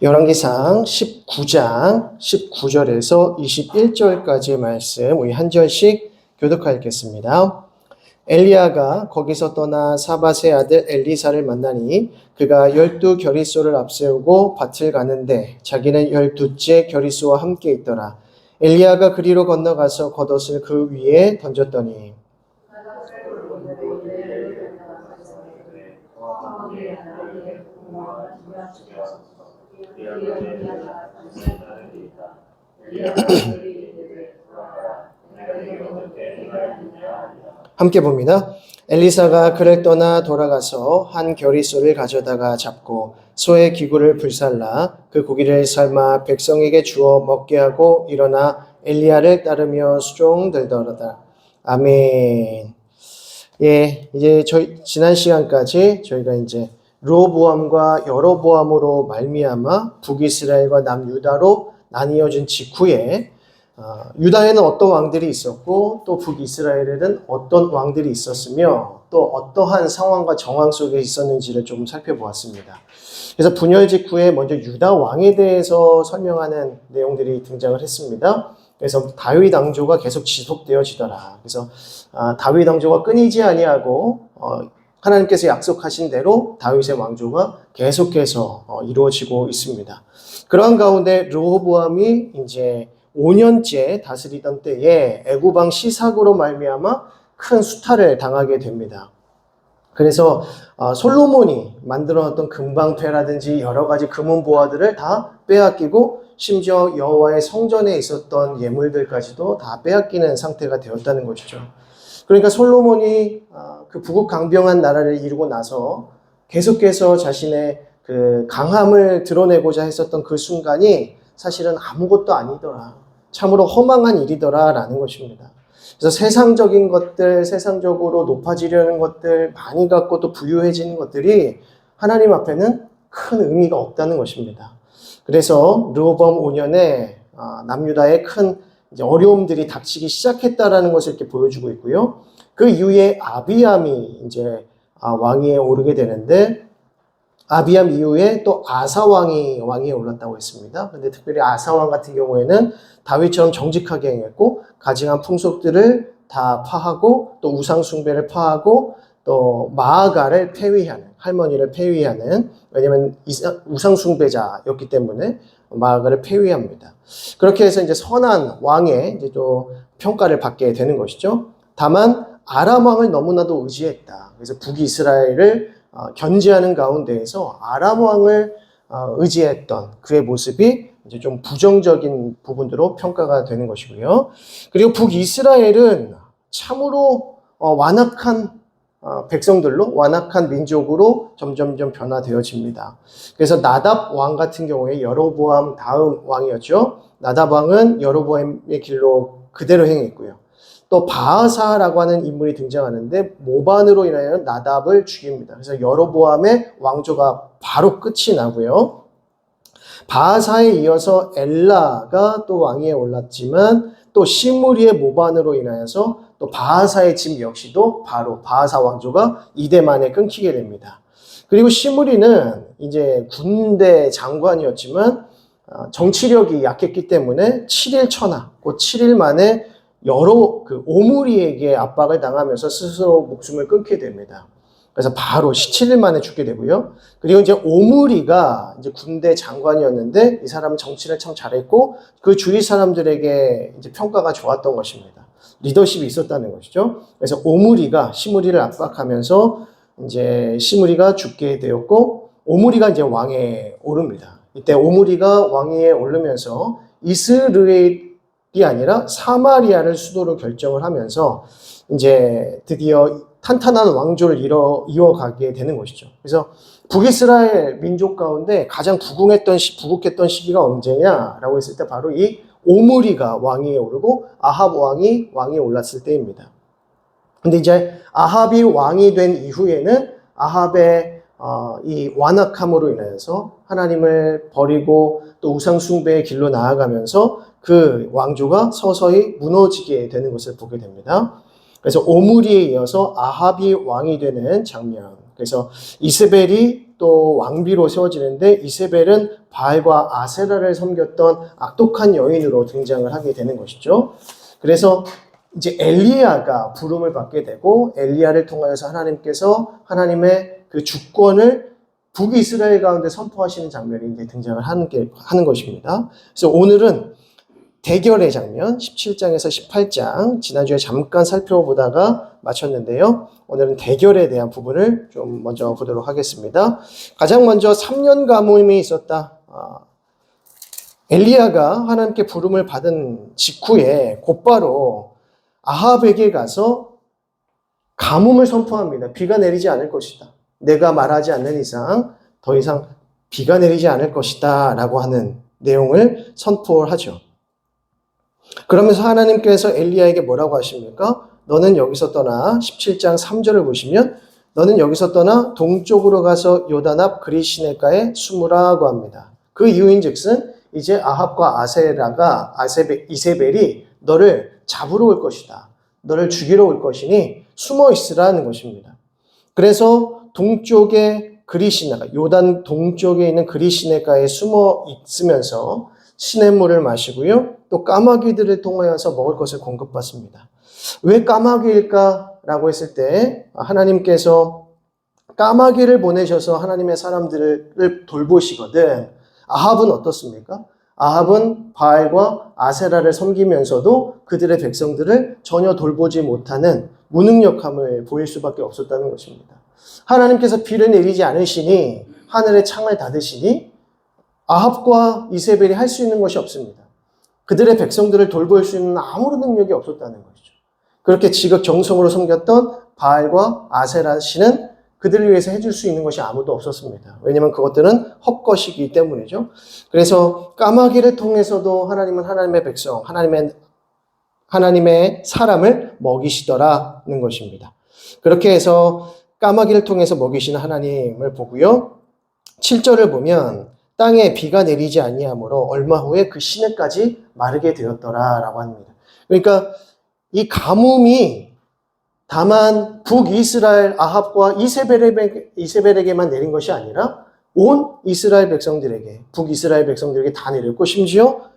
열왕기상 19장 19절에서 21절까지의 말씀 우리 한 절씩 교독하여 읽겠습니다. 엘리야가 거기서 떠나 사밧의 아들 엘리사를 만나니 그가 12 겨리소를 앞세우고 밭을 가는데 자기는 12째 겨리소와 함께 있더라. 엘리야가 그리로 건너가서 겉옷을 그 위에 던졌더니 함께 봅니다. 엘리사가 그를 떠나 돌아가서 한 겨리소를 가져다가 잡고 소의 기구를 불살라 그 고기를 삶아 백성에게 주어 먹게 하고 일어나 엘리야를 따르며 수종들더라. 아멘. 예, 이제 지난 시간까지 저희가 이제 르호보암과 여로보암으로 말미암아 북이스라엘과 남유다로 나뉘어진 직후에 유다에는 어떤 왕들이 있었고 또 북이스라엘에는 어떤 왕들이 있었으며 또 어떠한 상황과 정황 속에 있었는지를 좀 살펴보았습니다. 그래서 분열 직후에 먼저 유다 왕에 대해서 설명하는 내용들이 등장을 했습니다. 그래서 다윗 왕조가 계속 지속되어지더라. 그래서 다윗 왕조가 끊이지 아니하고 하나님께서 약속하신 대로 다윗의 왕조가 계속해서 이루어지고 있습니다. 그러한 가운데 르호보암이 이제 5년째 다스리던 때에 애굽왕 시삭으로 말미암아 큰 수탈을 당하게 됩니다. 그래서 솔로몬이 만들어놨던 금방패라든지 여러 가지 금은 보화들을 다 빼앗기고 심지어 여호와의 성전에 있었던 예물들까지도 다 빼앗기는 상태가 되었다는 것이죠. 그러니까 솔로몬이 그 부국강병한 나라를 이루고 나서 계속해서 자신의 그 강함을 드러내고자 했었던 그 순간이 사실은 아무것도 아니더라. 참으로 허망한 일이더라라는 것입니다. 그래서 세상적인 것들, 세상적으로 높아지려는 것들, 많이 갖고 또 부유해지는 것들이 하나님 앞에는 큰 의미가 없다는 것입니다. 그래서 르호보암 5년에 남유다의 큰 이제 어려움들이 닥치기 시작했다라는 것을 이렇게 보여주고 있고요. 그 이후에 아비암이 이제 왕위에 오르게 되는데 아비암 이후에 또 아사 왕이 왕위에 올랐다고 했습니다. 근데 특별히 아사 왕 같은 경우에는 다윗처럼 정직하게 행했고 가증한 풍속들을 다 파하고 또 우상 숭배를 파하고 또 마아가를 폐위하는 할머니를 폐위하는 왜냐하면 우상 숭배자였기 때문에 마아가를 폐위합니다. 그렇게 해서 이제 선한 왕의 이제 또 평가를 받게 되는 것이죠. 다만 아람 왕을 너무나도 의지했다. 그래서 북이스라엘을 견제하는 가운데에서 아람 왕을 의지했던 그의 모습이 이제 좀 부정적인 부분으로 평가가 되는 것이고요. 그리고 북이스라엘은 참으로 완악한 백성들로 완악한 민족으로 점점점 변화되어집니다. 그래서 나답 왕 같은 경우에 여로보암 다음 왕이었죠. 나답 왕은 여로보암의 길로 그대로 행했고요. 또 바하사라고 하는 인물이 등장하는데 모반으로 인하여 나답을 죽입니다. 그래서 여로보암의 왕조가 바로 끝이 나고요. 바하사에 이어서 엘라가 또 왕위에 올랐지만 또 시므리의 모반으로 인하여서 또 바하사의 집 역시도 바로 바하사 왕조가 2대 만에 끊기게 됩니다. 그리고 시므리는 이제 군대 장관이었지만 정치력이 약했기 때문에 7일 천하, 곧 7일 만에 여러 그 오므리에게 압박을 당하면서 스스로 목숨을 끊게 됩니다. 그래서 바로 17일 만에 죽게 되고요. 그리고 이제 오므리가 이제 군대 장관이었는데 이 사람은 정치를 참 잘했고 그 주위 사람들에게 이제 평가가 좋았던 것입니다. 리더십이 있었다는 것이죠. 그래서 오므리가 시므리를 압박하면서 이제 시므리가 죽게 되었고 오므리가 이제 왕에 오릅니다. 이때 오므리가 왕위에 오르면서 이스라엘이 아니라 사마리아를 수도로 결정을 하면서 이제 드디어 탄탄한 왕조를 이어가게 되는 것이죠. 그래서 북이스라엘 민족 가운데 가장 부국했던 시기가 언제냐라고 했을 때 바로 이 오므리가 왕위에 오르고 아합 왕이 왕위에 올랐을 때입니다. 근데 이제 아합이 왕이 된 이후에는 아합의 이 완악함으로 인해서 하나님을 버리고 또 우상 숭배의 길로 나아가면서 그 왕조가 서서히 무너지게 되는 것을 보게 됩니다. 그래서 오므리에 이어서 아합이 왕이 되는 장면. 그래서 이스벨이 또 왕비로 세워지는데 이세벨은 바알과 아세라를 섬겼던 악독한 여인으로 등장을 하게 되는 것이죠. 그래서 이제 엘리야가 부름을 받게 되고 엘리야를 통하여서 하나님께서 하나님의 그 주권을 북이스라엘 가운데 선포하시는 장면이 이제 등장을 하는 것입니다. 그래서 오늘은 대결의 장면 17장에서 18장 지난주에 잠깐 살펴보다가 마쳤는데요. 오늘은 대결에 대한 부분을 좀 먼저 보도록 하겠습니다. 가장 먼저 3년 가뭄이 있었다. 엘리야가 하나님께 부름을 받은 직후에 곧바로 아합에게 가서 가뭄을 선포합니다. 비가 내리지 않을 것이다. 내가 말하지 않는 이상 더 이상 비가 내리지 않을 것이다 라고 하는 내용을 선포를 하죠. 그러면서 하나님께서 엘리야에게 뭐라고 하십니까? 너는 여기서 떠나 17장 3절을 보시면 너는 여기서 떠나 동쪽으로 가서 요단 앞 그리시네가에 숨으라고 합니다. 그 이유인즉슨 이제 아합과 이세벨이 너를 잡으러 올 것이다. 너를 죽이러 올 것이니 숨어 있으라는 것입니다. 그래서 동쪽의 그리시네가 요단 동쪽에 있는 그리시네가에 숨어 있으면서 시냇물을 마시고요. 또 까마귀들을 통하여서 먹을 것을 공급받습니다. 왜 까마귀일까라고 했을 때 하나님께서 까마귀를 보내셔서 하나님의 사람들을 돌보시거든. 아합은 어떻습니까? 아합은 바알과 아세라를 섬기면서도 그들의 백성들을 전혀 돌보지 못하는 무능력함을 보일 수밖에 없었다는 것입니다. 하나님께서 비를 내리지 않으시니 하늘의 창을 닫으시니 아합과 이세벨이 할 수 있는 것이 없습니다. 그들의 백성들을 돌볼 수 있는 아무런 능력이 없었다는 것이죠. 그렇게 지극정성으로 섬겼던 바알과 아세라 씨는 그들을 위해서 해줄 수 있는 것이 아무도 없었습니다. 왜냐하면 그것들은 헛것이기 때문이죠. 그래서 까마귀를 통해서도 하나님은 하나님의 백성, 하나님의 사람을 먹이시더라는 것입니다. 그렇게 해서 까마귀를 통해서 먹이시는 하나님을 보고요. 7절을 보면 땅에 비가 내리지 아니하므로 얼마 후에 그 시내까지 마르게 되었더라라고 합니다. 그러니까 이 가뭄이 다만 북이스라엘 아합과 이세벨에게만 내린 것이 아니라 온 이스라엘 백성들에게, 북이스라엘 백성들에게 다 내렸고 심지어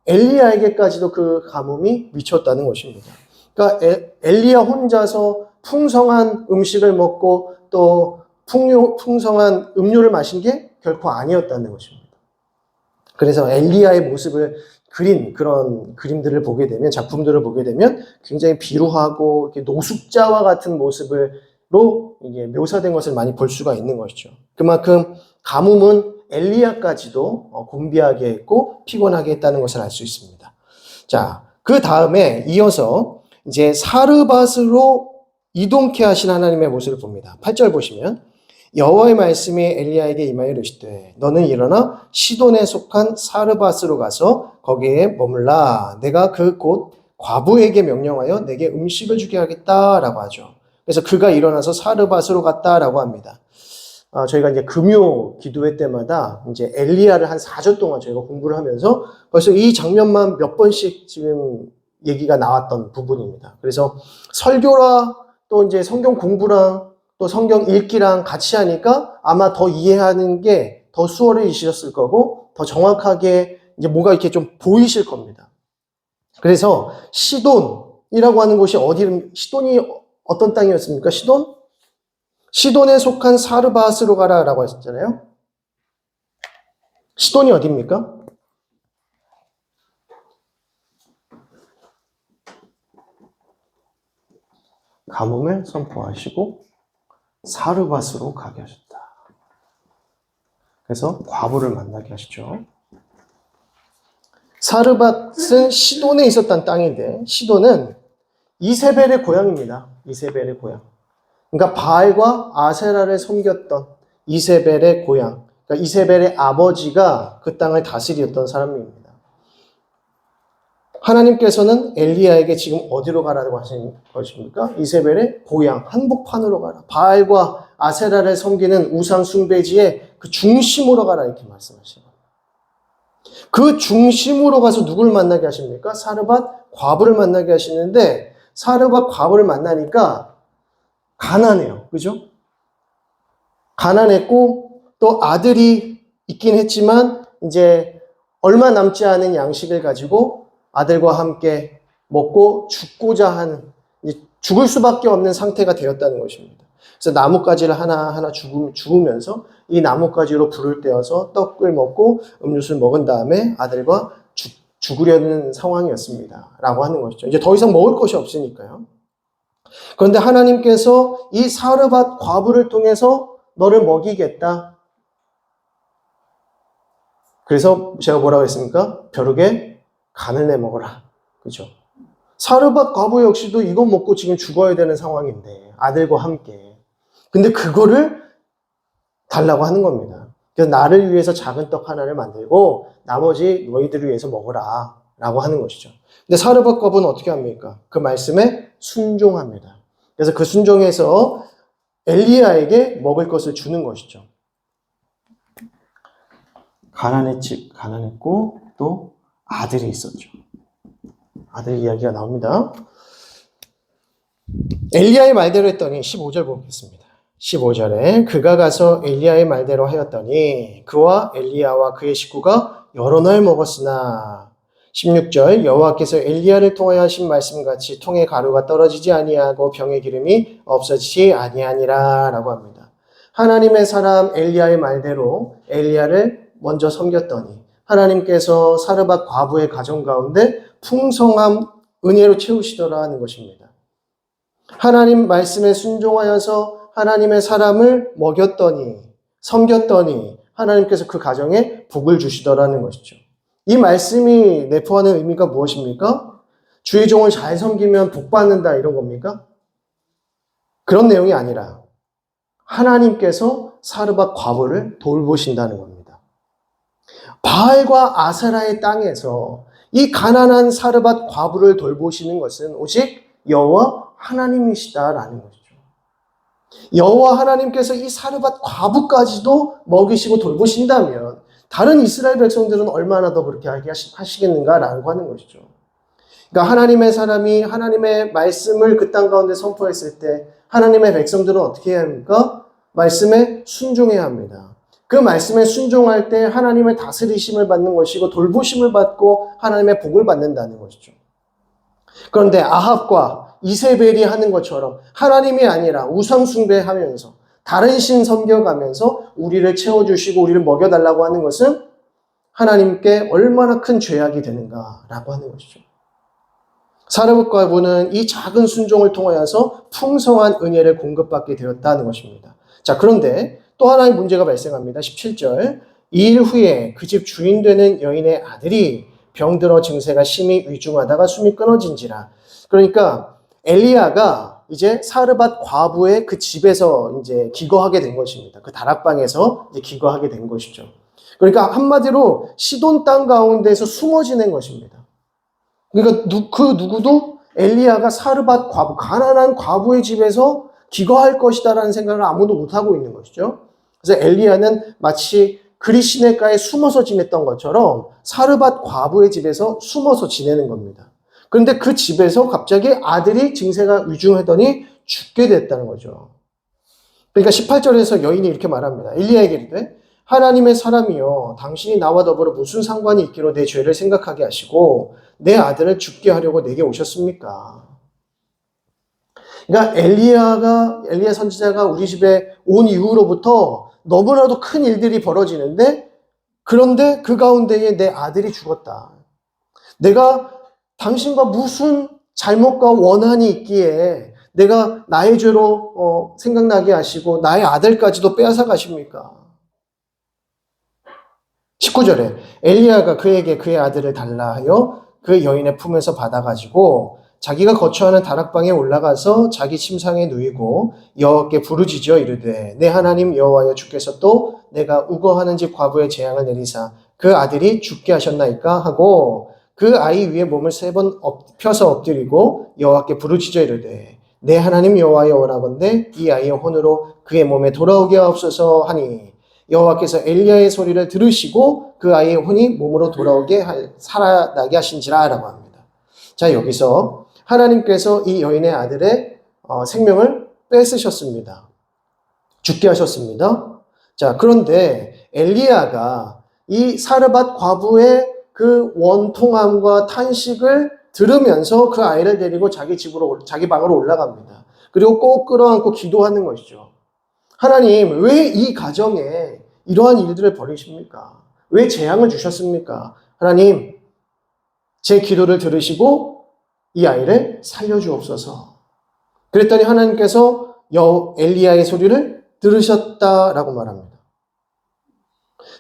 엘리야에게까지도 그 가뭄이 미쳤다는 것입니다. 그러니까 엘리야 혼자서 풍성한 음식을 먹고 또 풍성한 음료를 마신 게 결코 아니었다는 것입니다. 그래서 엘리야의 모습을 그린 그런 그림들을 보게 되면, 작품들을 보게 되면 굉장히 비루하고 이렇게 노숙자와 같은 모습으로 이게 묘사된 것을 많이 볼 수가 있는 것이죠. 그만큼 가뭄은 엘리야까지도 곤비하게 했고 피곤하게 했다는 것을 알 수 있습니다. 자, 그 다음에 이어서 이제 사르밧으로 이동케 하신 하나님의 모습을 봅니다. 8절 보시면 여호와의 말씀이 엘리야에게 임하여 이르시되 너는 일어나 시돈에 속한 사르밧으로 가서 거기에 머물라. 내가 그 곳 과부에게 명령하여 내게 음식을 주게 하겠다라고 하죠. 그래서 그가 일어나서 사르밧으로 갔다라고 합니다. 저희가 이제 금요 기도회 때마다 이제 엘리야를 한 4주 동안 저희가 공부를 하면서 벌써 이 장면만 몇 번씩 지금 얘기가 나왔던 부분입니다. 그래서 설교라 또 이제 성경 공부랑 또 성경 읽기랑 같이 하니까 아마 더 이해하는 게 더 수월해지셨을 거고 더 정확하게 이제 뭐가 이렇게 좀 보이실 겁니다. 그래서 시돈이라고 하는 곳이 시돈이 어떤 땅이었습니까? 시돈에 속한 사르밧으로 가라라고 했잖아요. 시돈이 어디입니까? 가뭄을 선포하시고 사르밧으로 가게 하셨다. 그래서 과부를 만나게 하시죠. 사르밧은 시돈에 있었던 땅인데 시돈은 이세벨의 고향입니다. 이세벨의 고향. 그러니까 바알과 아세라를 섬겼던 이세벨의 고향. 그러니까 이세벨의 아버지가 그 땅을 다스렸던 사람입니다. 하나님께서는 엘리야에게 지금 어디로 가라고 하신 것입니까? 이세벨의 고향, 한복판으로 가라. 바알과 아세라를 섬기는 우상 숭배지의 그 중심으로 가라 이렇게 말씀하시는 거예요. 그 중심으로 가서 누굴 만나게 하십니까? 사르밧 과부를 만나게 하시는데 사르밧 과부를 만나니까 가난해요. 그죠? 가난했고 또 아들이 있긴 했지만 이제 얼마 남지 않은 양식을 가지고 아들과 함께 먹고 죽고자 하는, 죽을 수밖에 없는 상태가 되었다는 것입니다. 그래서 나뭇가지를 하나하나 죽으면서 이 나뭇가지로 불을 떼어서 떡을 먹고 음료수를 먹은 다음에 아들과 죽으려는 상황이었습니다. 라고 하는 것이죠. 이제 더 이상 먹을 것이 없으니까요. 그런데 하나님께서 이 사르밧 과부를 통해서 너를 먹이겠다. 그래서 제가 뭐라고 했습니까? 벼룩에 간을 내 먹어라. 그죠? 사르밧 과부 역시도 이거 먹고 지금 죽어야 되는 상황인데, 아들과 함께. 근데 그거를 달라고 하는 겁니다. 그래서 나를 위해서 작은 떡 하나를 만들고 나머지 너희들을 위해서 먹어라 라고 하는 것이죠. 근데 사르밧 과부는 어떻게 합니까? 그 말씀에 순종합니다. 그래서 그 순종에서 엘리야에게 먹을 것을 주는 것이죠. 가난했고 또 아들이 있었죠. 아들 이야기가 나옵니다. 엘리야의 말대로 했더니 15절 보겠습니다. 15절에 그가 가서 엘리야의 말대로 하였더니 그와 엘리야와 그의 식구가 여러 날 먹었으나 16절 여호와께서 엘리야를 통하여 하신 말씀같이 통에 가루가 떨어지지 아니하고 병의 기름이 없어지지 아니하니라 라고 합니다. 하나님의 사람 엘리야의 말대로 엘리야를 먼저 섬겼더니 하나님께서 사르밧 과부의 가정 가운데 풍성한 은혜로 채우시더라 하는 것입니다. 하나님 말씀에 순종하여서 하나님의 사람을 먹였더니 섬겼더니 하나님께서 그 가정에 복을 주시더라는 것이죠. 이 말씀이 내포하는 의미가 무엇입니까? 주의 종을 잘 섬기면 복 받는다 이런 겁니까? 그런 내용이 아니라 하나님께서 사르밧 과부를 돌보신다는 겁니다. 바알과 아세라의 땅에서 이 가난한 사르밧 과부를 돌보시는 것은 오직 여호와 하나님이시다라는 것이죠. 여호와 하나님께서 이 사르밧 과부까지도 먹이시고 돌보신다면 다른 이스라엘 백성들은 얼마나 더 그렇게 하시겠는가라고 하는 것이죠. 그러니까 하나님의 사람이 하나님의 말씀을 그 땅 가운데 선포했을 때 하나님의 백성들은 어떻게 해야 합니까? 말씀에 순종해야 합니다. 그 말씀에 순종할 때 하나님의 다스리심을 받는 것이고 돌보심을 받고 하나님의 복을 받는다는 것이죠. 그런데 아합과 이세벨이 하는 것처럼 하나님이 아니라 우상 숭배하면서 다른 신 섬겨가면서 우리를 채워주시고 우리를 먹여달라고 하는 것은 하나님께 얼마나 큰 죄악이 되는가라고 하는 것이죠. 사르밧 과부는 이 작은 순종을 통하여서 풍성한 은혜를 공급받게 되었다는 것입니다. 자, 그런데 또 하나의 문제가 발생합니다. 17절 이 일 후에 그 집 주인 되는 여인의 아들이 병들어 증세가 심히 위중하다가 숨이 끊어진지라. 그러니까 엘리야가 이제 사르밧 과부의 그 집에서 이제 기거하게 된 것입니다. 그 다락방에서 이제 기거하게 된 것이죠. 그러니까 한마디로 시돈 땅 가운데서 숨어 지낸 것입니다. 그러니까 그 누구도 엘리야가 사르밧 과부, 가난한 과부의 집에서 기거할 것이다라는 생각을 아무도 못하고 있는 것이죠. 그래서 엘리야는 마치 그리 시냇가에 숨어서 지냈던 것처럼 사르밧 과부의 집에서 숨어서 지내는 겁니다. 그런데 그 집에서 갑자기 아들이 증세가 위중하더니 죽게 됐다는 거죠. 그러니까 18절에서 여인이 이렇게 말합니다. 엘리야에게 이르되 하나님의 사람이여 당신이 나와 더불어 무슨 상관이 있기로 내 죄를 생각하게 하시고 내 아들을 죽게 하려고 내게 오셨습니까? 그러니까 엘리야 선지자가 우리 집에 온 이후로부터 너무나도 큰 일들이 벌어지는데 그런데 그 가운데에 내 아들이 죽었다. 내가 당신과 무슨 잘못과 원한이 있기에 내가 나의 죄로 생각나게 하시고 나의 아들까지도 빼앗아 가십니까? 19절에 엘리야가 그에게 그의 아들을 달라 하여 그 여인의 품에서 받아가지고 자기가 거처하는 다락방에 올라가서 자기 침상에 누이고 여호와께 부르짖어 이르되 내 하나님 여호와여 주께서 또 내가 우거하는 집 과부의 재앙을 내리사 그 아들이 죽게 하셨나이까 하고 그 아이 위에 몸을 3번 펴서 엎드리고 여호와께 부르짖어 이르되 내 하나님 여호와여 오라건대 이 아이의 혼으로 그의 몸에 돌아오게 하옵소서 하니 여호와께서 엘리야의 소리를 들으시고 그 아이의 혼이 몸으로 돌아오게 살아나게 하신지라 라고 합니다. 자, 여기서 하나님께서 이 여인의 아들의 생명을 뺏으셨습니다. 죽게 하셨습니다. 자, 그런데 엘리야가 이 사르밧 과부의 그 원통함과 탄식을 들으면서 그 아이를 데리고 자기 집으로, 자기 방으로 올라갑니다. 그리고 꼭 끌어안고 기도하는 것이죠. 하나님, 왜 이 가정에 이러한 일들을 벌이십니까? 왜 재앙을 주셨습니까? 하나님, 제 기도를 들으시고 이 아이를 살려주옵소서. 그랬더니 하나님께서 엘리야의 소리를 들으셨다라고 말합니다.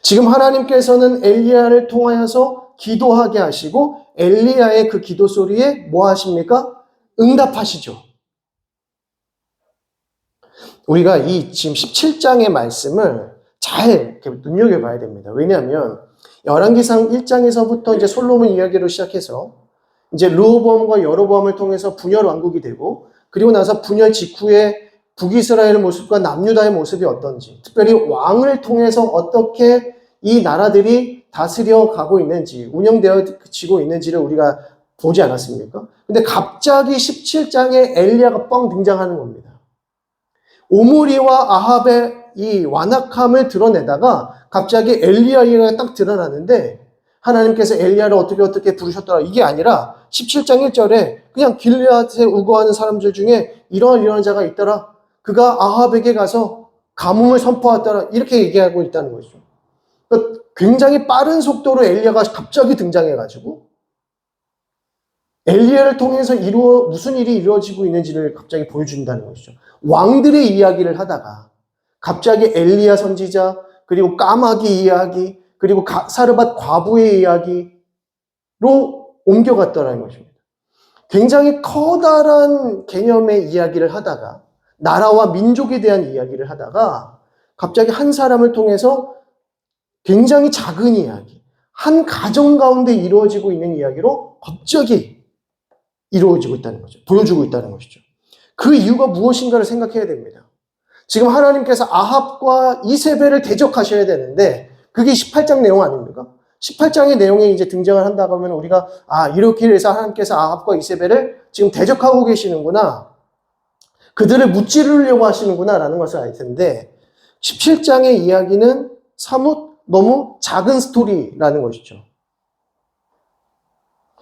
지금 하나님께서는 엘리야를 통하여서 기도하게 하시고 엘리야의 그 기도 소리에 뭐 하십니까? 응답하시죠. 우리가 이 지금 17장의 말씀을 잘 이렇게 눈여겨봐야 됩니다. 왜냐하면 열왕기상 1장에서부터 이제 솔로몬 이야기로 시작해서 이제 르호보암과 여로보암을 통해서 분열 왕국이 되고 그리고 나서 분열 직후에 북이스라엘의 모습과 남유다의 모습이 어떤지, 특별히 왕을 통해서 어떻게 이 나라들이 다스려 가고 있는지, 운영되어지고 있는지를 우리가 보지 않았습니까? 근데 갑자기 17장에 엘리야가 뻥 등장하는 겁니다. 오므리와 아합의 이 완악함을 드러내다가 갑자기 엘리야가 딱 드러나는데 하나님께서 엘리야를 어떻게 부르셨더라. 이게 아니라 17장 1절에 그냥 길르앗에 우거하는 사람들 중에 이러한 자가 있더라. 그가 아합에게 가서 가뭄을 선포하더라. 이렇게 얘기하고 있다는 거죠. 그러니까 굉장히 빠른 속도로 엘리야가 갑자기 등장해가지고 엘리야를 통해서 무슨 일이 이루어지고 있는지를 갑자기 보여준다는 것이죠. 왕들의 이야기를 하다가 갑자기 엘리야 선지자, 그리고 까마귀 이야기, 그리고 사르밧 과부의 이야기로 옮겨갔다는 것입니다. 굉장히 커다란 개념의 이야기를 하다가 나라와 민족에 대한 이야기를 하다가 갑자기 한 사람을 통해서 굉장히 작은 이야기, 한 가정 가운데 이루어지고 있는 이야기로 갑자기 이루어지고 있다는 거죠. 보여주고 있다는 것이죠. 그 이유가 무엇인가를 생각해야 됩니다. 지금 하나님께서 아합과 이세벨을 대적하셔야 되는데 그게 18장 내용 아닙니까? 18장의 내용에 이제 등장을 한다고 하면 우리가 이렇게 해서 하나님께서 아합과 이세벨을 지금 대적하고 계시는구나. 그들을 무찌르려고 하시는구나 라는 것을 알 텐데 17장의 이야기는 사뭇 너무 작은 스토리라는 것이죠.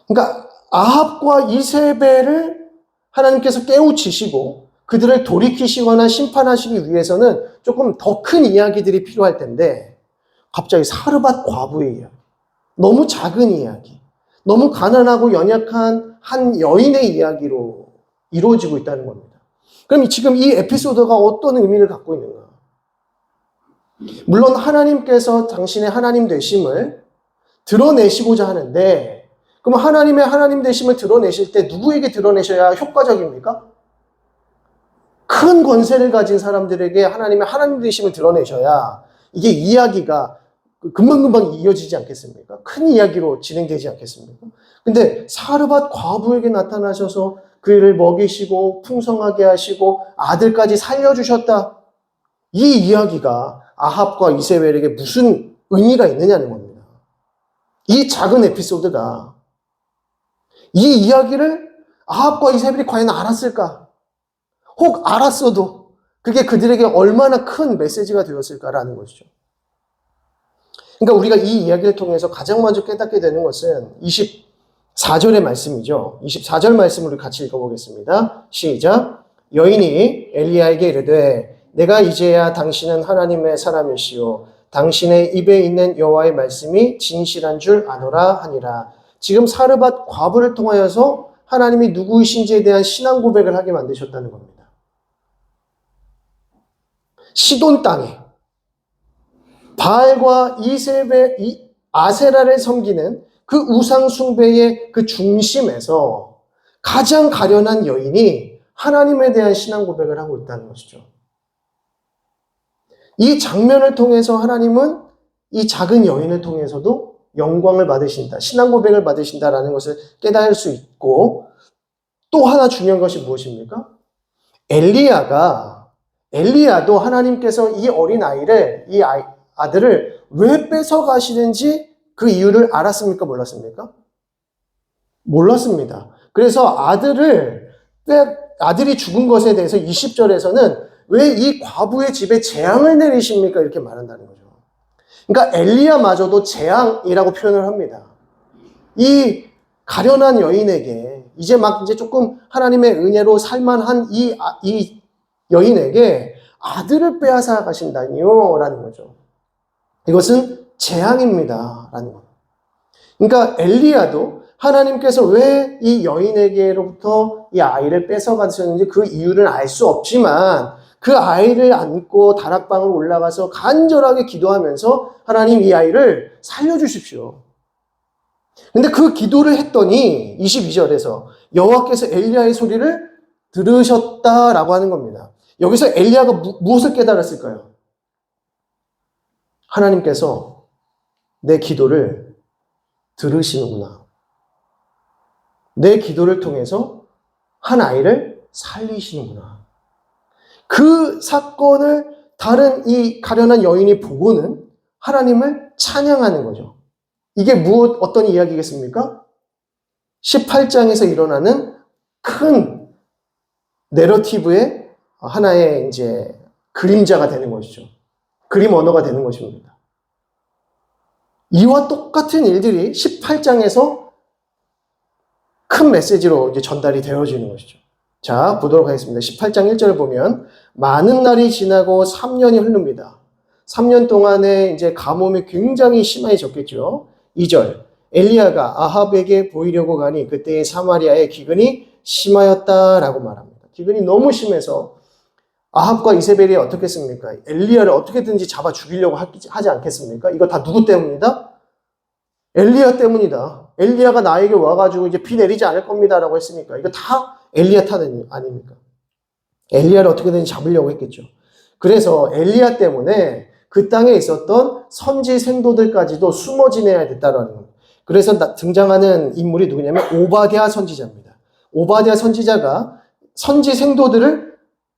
그러니까 아합과 이세벨을 하나님께서 깨우치시고 그들을 돌이키시거나 심판하시기 위해서는 조금 더 큰 이야기들이 필요할 텐데 갑자기 사르밧 과부의 이야기, 너무 작은 이야기, 너무 가난하고 연약한 한 여인의 이야기로 이루어지고 있다는 겁니다. 그럼 지금 이 에피소드가 어떤 의미를 갖고 있는가? 물론 하나님께서 당신의 하나님 되심을 드러내시고자 하는데 그럼 하나님의 하나님 되심을 드러내실 때 누구에게 드러내셔야 효과적입니까? 큰 권세를 가진 사람들에게 하나님의 하나님 되심을 드러내셔야 이게 이야기가 금방금방 이어지지 않겠습니까? 큰 이야기로 진행되지 않겠습니까? 근데 사르밧 과부에게 나타나셔서 그를 먹이시고 풍성하게 하시고 아들까지 살려주셨다. 이 이야기가 아합과 이세벨에게 무슨 의미가 있느냐는 겁니다. 이 작은 에피소드가 이 이야기를 아합과 이세벨이 과연 알았을까? 혹 알았어도 그게 그들에게 얼마나 큰 메시지가 되었을까라는 것이죠. 그러니까 우리가 이 이야기를 통해서 가장 먼저 깨닫게 되는 것은 24절의 말씀이죠. 24절 말씀을 같이 읽어보겠습니다. 시작. 여인이 엘리야에게 이르되 내가 이제야 당신은 하나님의 사람이시오. 당신의 입에 있는 여호와의 말씀이 진실한 줄 아노라 하니라. 지금 사르밧 과부를 통하여서 하나님이 누구이신지에 대한 신앙 고백을 하게 만드셨다는 겁니다. 시돈 땅에 바알과 아세라를 섬기는 그 우상 숭배의 그 중심에서 가장 가련한 여인이 하나님에 대한 신앙 고백을 하고 있다는 것이죠. 이 장면을 통해서 하나님은 이 작은 여인을 통해서도 영광을 받으신다, 신앙 고백을 받으신다라는 것을 깨달을 수 있고 또 하나 중요한 것이 무엇입니까? 엘리야도 하나님께서 이 어린 아이를, 아들을 왜 뺏어가시는지 그 이유를 알았습니까? 몰랐습니까? 몰랐습니다. 그래서 아들이 죽은 것에 대해서 20절에서는 왜 이 과부의 집에 재앙을 내리십니까? 이렇게 말한다는 거죠. 그러니까 엘리야마저도 재앙이라고 표현을 합니다. 이 가련한 여인에게 이제 조금 하나님의 은혜로 살만한 이 여인에게 아들을 빼앗아 가신다니요 라는 거죠. 이것은 재앙입니다 라는 거예요. 그러니까 엘리야도 하나님께서 왜 이 여인에게로부터 이 아이를 뺏어 가셨는지 그 이유를 알 수 없지만 그 아이를 안고 다락방으로 올라가서 간절하게 기도하면서 하나님 이 아이를 살려주십시오. 근데 그 기도를 했더니 22절에서 여호와께서 엘리야의 소리를 들으셨다라고 하는 겁니다. 여기서 엘리야가 무엇을 깨달았을까요? 하나님께서 내 기도를 들으시는구나. 내 기도를 통해서 한 아이를 살리시는구나. 그 사건을 다른 이 가련한 여인이 보고는 하나님을 찬양하는 거죠. 이게 어떤 이야기겠습니까? 18장에서 일어나는 큰 내러티브의 하나의 이제 그림자가 되는 것이죠. 그림 언어가 되는 것입니다. 이와 똑같은 일들이 18장에서 큰 메시지로 이제 전달이 되어지는 것이죠. 자, 보도록 하겠습니다. 18장 1절을 보면 많은 날이 지나고 3년이 흐릅니다. 3년 동안에 이제 가뭄이 굉장히 심해졌겠죠. 2절 엘리야가 아합에게 보이려고 가니 그때 사마리아의 기근이 심하였다라고 말합니다. 기근이 너무 심해서 아합과 이세벨이 어떻게 했습니까? 엘리야를 어떻게든지 잡아 죽이려고 하지 않겠습니까? 이거 다 누구 때문이다? 엘리야 때문이다. 엘리야가 나에게 와가지고 이제 비 내리지 않을 겁니다라고 했으니까 이거 다 엘리야 탓 아닙니까? 엘리야를 어떻게든지 잡으려고 했겠죠. 그래서 엘리야 때문에 그 땅에 있었던 선지 생도들까지도 숨어 지내야 됐다라는 겁니다. 그래서 등장하는 인물이 누구냐면 오바댜 선지자입니다. 오바댜 선지자가 선지 생도들을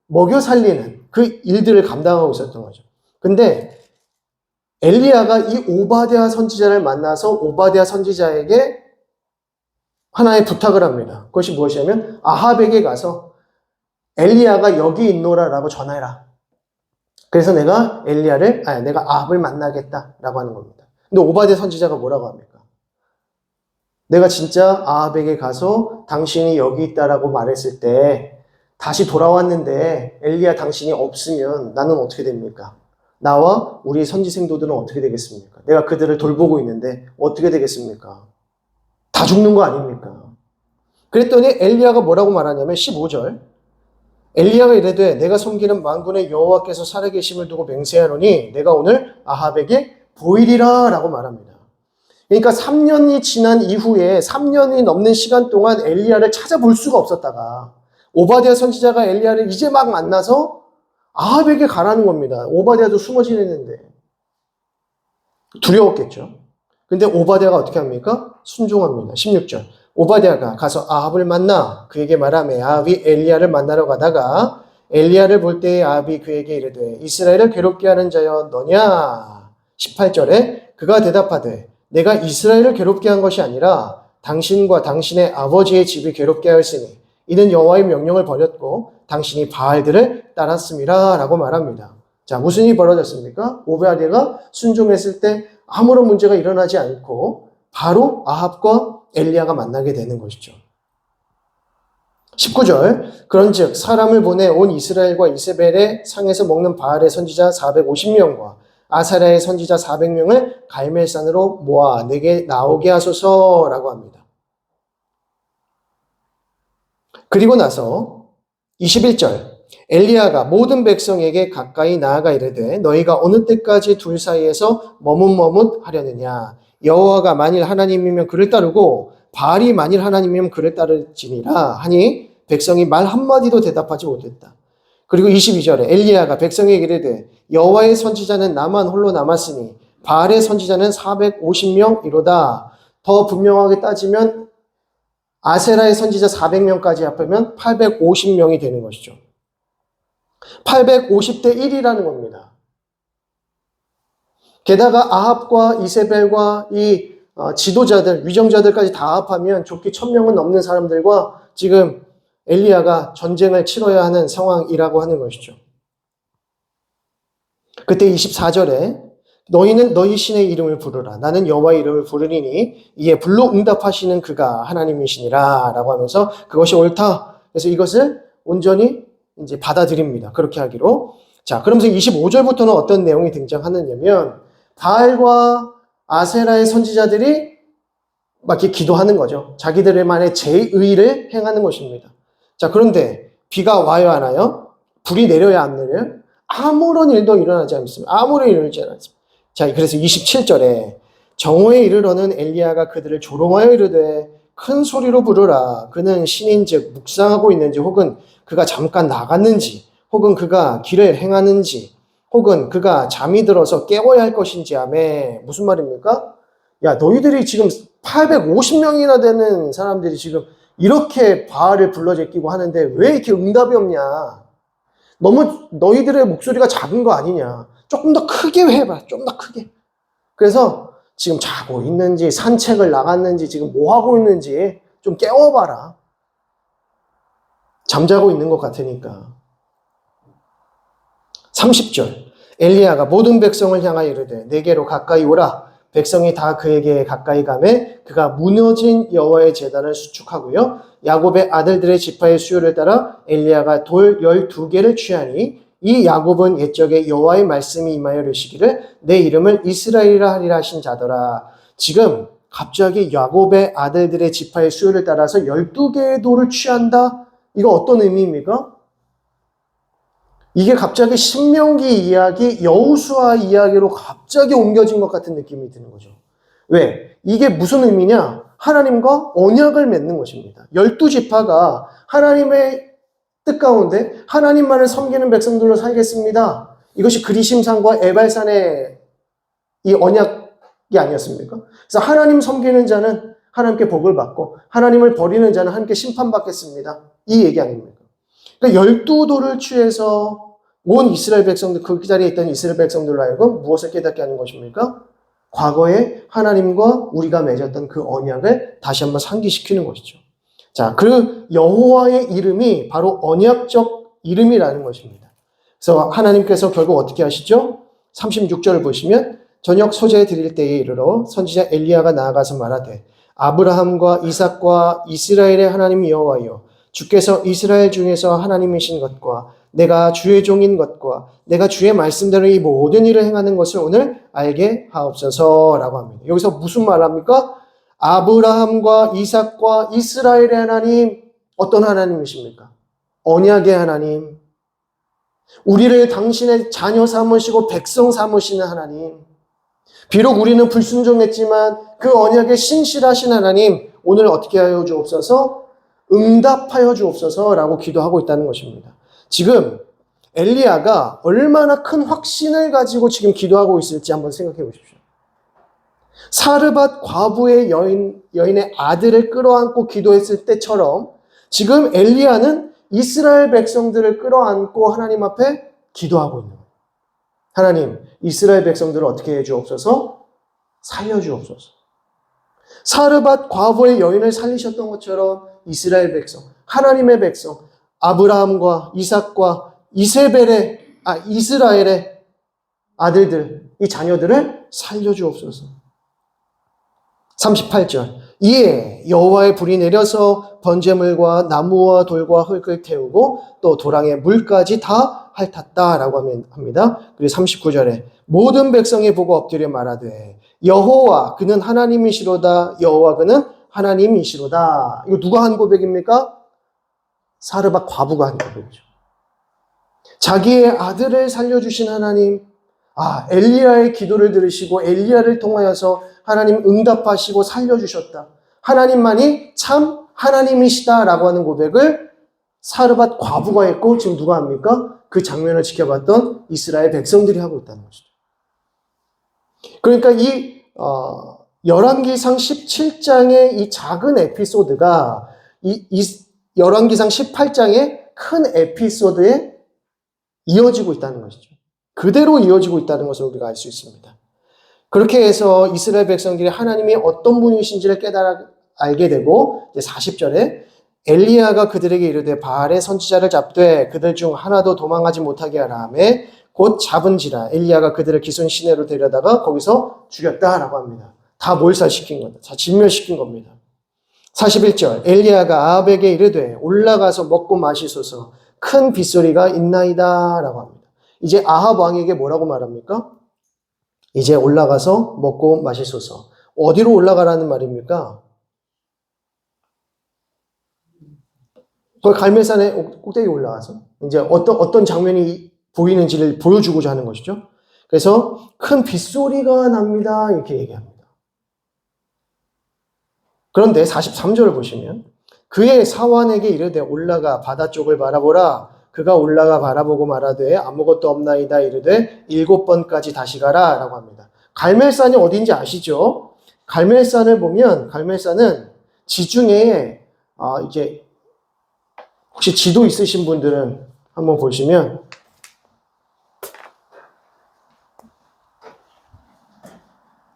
먹여 살리는 그 일들을 감당하고 있었던 거죠. 근데 엘리야가 이 오바댜 선지자를 만나서 오바댜 선지자에게 하나의 부탁을 합니다. 그것이 무엇이냐면 아합에게 가서 엘리야가 여기 있노라라고 전해라. 그래서 내가 아합을 만나겠다라고 하는 겁니다. 근데 오바댜 선지자가 뭐라고 합니까? 내가 진짜 아합에게 가서 당신이 여기 있다라고 말했을 때 다시 돌아왔는데 엘리야 당신이 없으면 나는 어떻게 됩니까? 나와 우리 선지생도들은 어떻게 되겠습니까? 내가 그들을 돌보고 있는데 어떻게 되겠습니까? 다 죽는 거 아닙니까? 그랬더니 엘리야가 뭐라고 말하냐면 15절 엘리야가 이르되 내가 섬기는 만군의 여호와께서 살아계심을 두고 맹세하노니 내가 오늘 아합에게 보이리라 라고 말합니다. 그러니까 3년이 지난 이후에 3년이 넘는 시간 동안 엘리야를 찾아볼 수가 없었다가 오바댜 선지자가 엘리야를 이제 막 만나서 아합에게 가라는 겁니다. 오바댜도 숨어 지냈는데 두려웠겠죠. 근데 오바댜가 어떻게 합니까? 순종합니다. 16절 오바댜가 가서 아합을 만나 그에게 말하매 아합이 엘리야를 만나러 가다가 엘리야를 볼 때에 아합이 그에게 이르되 이스라엘을 괴롭게 하는 자여 너냐? 18절에 그가 대답하되 내가 이스라엘을 괴롭게 한 것이 아니라 당신과 당신의 아버지의 집이 괴롭게 하였으니 이는 여호와의 명령을 버렸고 당신이 바알들을 따랐음이라 라고 말합니다. 자, 무슨 일이 벌어졌습니까? 오바댜가 순종했을 때 아무런 문제가 일어나지 않고 바로 아합과 엘리야가 만나게 되는 것이죠. 19절 그런즉 사람을 보내 온 이스라엘과 이세벨의 상에서 먹는 바알의 선지자 450명과 아사랴의 선지자 400명을 갈멜산으로 모아 내게 나오게 하소서라고 합니다. 그리고 나서 21절 엘리야가 모든 백성에게 가까이 나아가 이르되 너희가 어느 때까지 둘 사이에서 머뭇머뭇하려느냐 여호와가 만일 하나님이면 그를 따르고 바알이 만일 하나님이면 그를 따를지니라 하니 백성이 말 한마디도 대답하지 못했다. 그리고 22절에 엘리야가 백성에게 이르되 여호와의 선지자는 나만 홀로 남았으니 바알의 선지자는 450명이로다. 더 분명하게 따지면 아세라의 선지자 400명까지 합하면 850명이 되는 것이죠. 850대 1이라는 겁니다. 게다가 아합과 이세벨과 이 지도자들, 위정자들까지 다 합하면 좋게 1000명은 넘는 사람들과 지금 엘리야가 전쟁을 치러야 하는 상황이라고 하는 것이죠. 그때 24절에 너희는 너희 신의 이름을 부르라. 나는 여호와의 이름을 부르리니 이에 불로 응답하시는 그가 하나님이시니라 라고 하면서 그것이 옳다. 그래서 이것을 온전히 이제 받아들입니다. 그렇게 하기로. 자, 그러면서 25절부터는 어떤 내용이 등장하느냐면 바알과 아세라의 선지자들이 막 이렇게 기도하는 거죠. 자기들만의 제의를 행하는 것입니다. 자, 그런데 비가 와요, 안 와요? 불이 내려야 안 내려요? 아무런 일도 일어나지 않습니다. 아무런 일도 일어나지 않습니다. 자, 그래서 27절에 정오에 이르러는 엘리야가 그들을 조롱하여 이르되 큰 소리로 부르라. 그는 신인즉 묵상하고 있는지 혹은 그가 잠깐 나갔는지 혹은 그가 길을 행하는지 혹은 그가 잠이 들어서 깨워야 할 것인지 하매 무슨 말입니까? 야, 너희들이 지금 850명이나 되는 사람들이 지금 이렇게 바알을 불러 제끼고 하는데 왜 이렇게 응답이 없냐? 너무 너희들의 목소리가 작은 거 아니냐? 조금 더 크게 해봐. 좀 더 크게. 그래서 지금 자고 있는지 산책을 나갔는지 지금 뭐 하고 있는지 좀 깨워봐라. 잠자고 있는 것 같으니까. 30절 엘리야가 모든 백성을 향하여 이르되 내게로 가까이 오라. 백성이 다 그에게 가까이 가매 그가 무너진 여호와의 제단을 수축하고요. 야곱의 아들들의 지파의 수요를 따라 엘리야가 돌 12개를 취하니 이 야곱은 옛적에 여호와의 말씀이 임하여 이르시기를 내 이름을 이스라엘이라 하리라 하신 자더라. 지금 갑자기 야곱의 아들들의 지파의 수요를 따라서 12개의 돌을 취한다? 이거 어떤 의미입니까? 이게 갑자기 신명기 이야기, 여호수아 이야기로 갑자기 옮겨진 것 같은 느낌이 드는 거죠. 왜? 이게 무슨 의미냐? 하나님과 언약을 맺는 것입니다. 12지파가 하나님의 뜻 가운데 하나님만을 섬기는 백성들로 살겠습니다. 이것이 그리심산과 에발산의 이 언약이 아니었습니까? 그래서 하나님 섬기는 자는 하나님께 복을 받고 하나님을 버리는 자는 하나님께 심판받겠습니다. 이 얘기 아닙니까? 그러니까 12돌을 취해서 온 이스라엘 백성들, 그 자리에 있던 이스라엘 백성들로 하여금 무엇을 깨닫게 하는 것입니까? 과거에 하나님과 우리가 맺었던 그 언약을 다시 한번 상기시키는 것이죠. 자, 그 여호와의 이름이 바로 언약적 이름이라는 것입니다. 그래서 하나님께서 결국 어떻게 하시죠? 36절을 보시면 저녁 소재 드릴 때에 이르러 선지자 엘리야가 나아가서 말하되 아브라함과 이삭과 이스라엘의 하나님 여호와여 주께서 이스라엘 중에서 하나님이신 것과 내가 주의 종인 것과 내가 주의 말씀대로 이 모든 일을 행하는 것을 오늘 알게 하옵소서라고 합니다. 여기서 무슨 말 합니까? 아브라함과 이삭과 이스라엘의 하나님, 어떤 하나님이십니까? 언약의 하나님, 우리를 당신의 자녀 삼으시고 백성 삼으시는 하나님, 비록 우리는 불순종했지만 그 언약에 신실하신 하나님, 오늘 어떻게 하여 주옵소서? 응답하여 주옵소서라고 기도하고 있다는 것입니다. 지금 엘리야가 얼마나 큰 확신을 가지고 지금 기도하고 있을지 한번 생각해 보십시오. 사르밧 과부의 여인의 아들을 끌어안고 기도했을 때처럼 지금 엘리야는 이스라엘 백성들을 끌어안고 하나님 앞에 기도하고 있는 거예요. 하나님, 이스라엘 백성들을 어떻게 해주옵소서? 살려주옵소서. 사르밧 과부의 여인을 살리셨던 것처럼 이스라엘 백성, 하나님의 백성, 아브라함과 이삭과 이스라엘의 아들들, 이 자녀들을 살려주옵소서. 38절 이에 여호와의 불이 내려서 번제물과 나무와 돌과 흙을 태우고 또 도랑의 물까지 다 핥았다라고 합니다. 그리고 39절에 모든 백성이 보고 엎드려 말하되 여호와 그는 하나님이시로다. 여호와 그는 하나님이시로다. 이거 누가 한 고백입니까? 사르밧 과부가 한 고백이죠. 자기의 아들을 살려주신 하나님, 엘리야의 기도를 들으시고 엘리야를 통하여서 하나님 응답하시고 살려주셨다. 하나님만이 참 하나님이시다라고 하는 고백을 사르밧 과부가 했고 지금 누가 합니까? 그 장면을 지켜봤던 이스라엘 백성들이 하고 있다는 것이죠. 그러니까 이 열왕기상 17장의 이 작은 에피소드가 열왕기상 18장의 큰 에피소드에 이어지고 있다는 것이죠. 그대로 이어지고 있다는 것을 우리가 알 수 있습니다. 그렇게 해서 이스라엘 백성들이 하나님이 어떤 분이신지를 알게 되고 40절에 엘리야가 그들에게 이르되 바알의 선지자를 잡되 그들 중 하나도 도망하지 못하게 하라 하매 곧 잡은지라 엘리야가 그들을 기손 시내로 데려다가 거기서 죽였다라고 합니다. 다 몰살시킨 겁니다. 다 진멸시킨 겁니다. 41절 엘리야가 아합에게 이르되 올라가서 먹고 마시소서 큰 빗소리가 있나이다 라고 합니다. 이제 아합 왕에게 뭐라고 말합니까? 이제 올라가서 먹고 마시소서. 어디로 올라가라는 말입니까? 거기 갈멜산의 꼭대기에 올라가서 이제 어떤 장면이 보이는지를 보여주고자 하는 것이죠. 그래서 큰 빗소리가 납니다. 이렇게 얘기합니다. 그런데 43절을 보시면 그의 사환에게 이르되 올라가 바다 쪽을 바라보라. 그가 올라가 바라보고 말하되 아무것도 없나이다. 이르되 7번까지 다시 가라 라고 합니다. 갈멜산이 어딘지 아시죠? 갈멜산을 보면 갈멜산은 지중해에 이게 혹시 지도 있으신 분들은 한번 보시면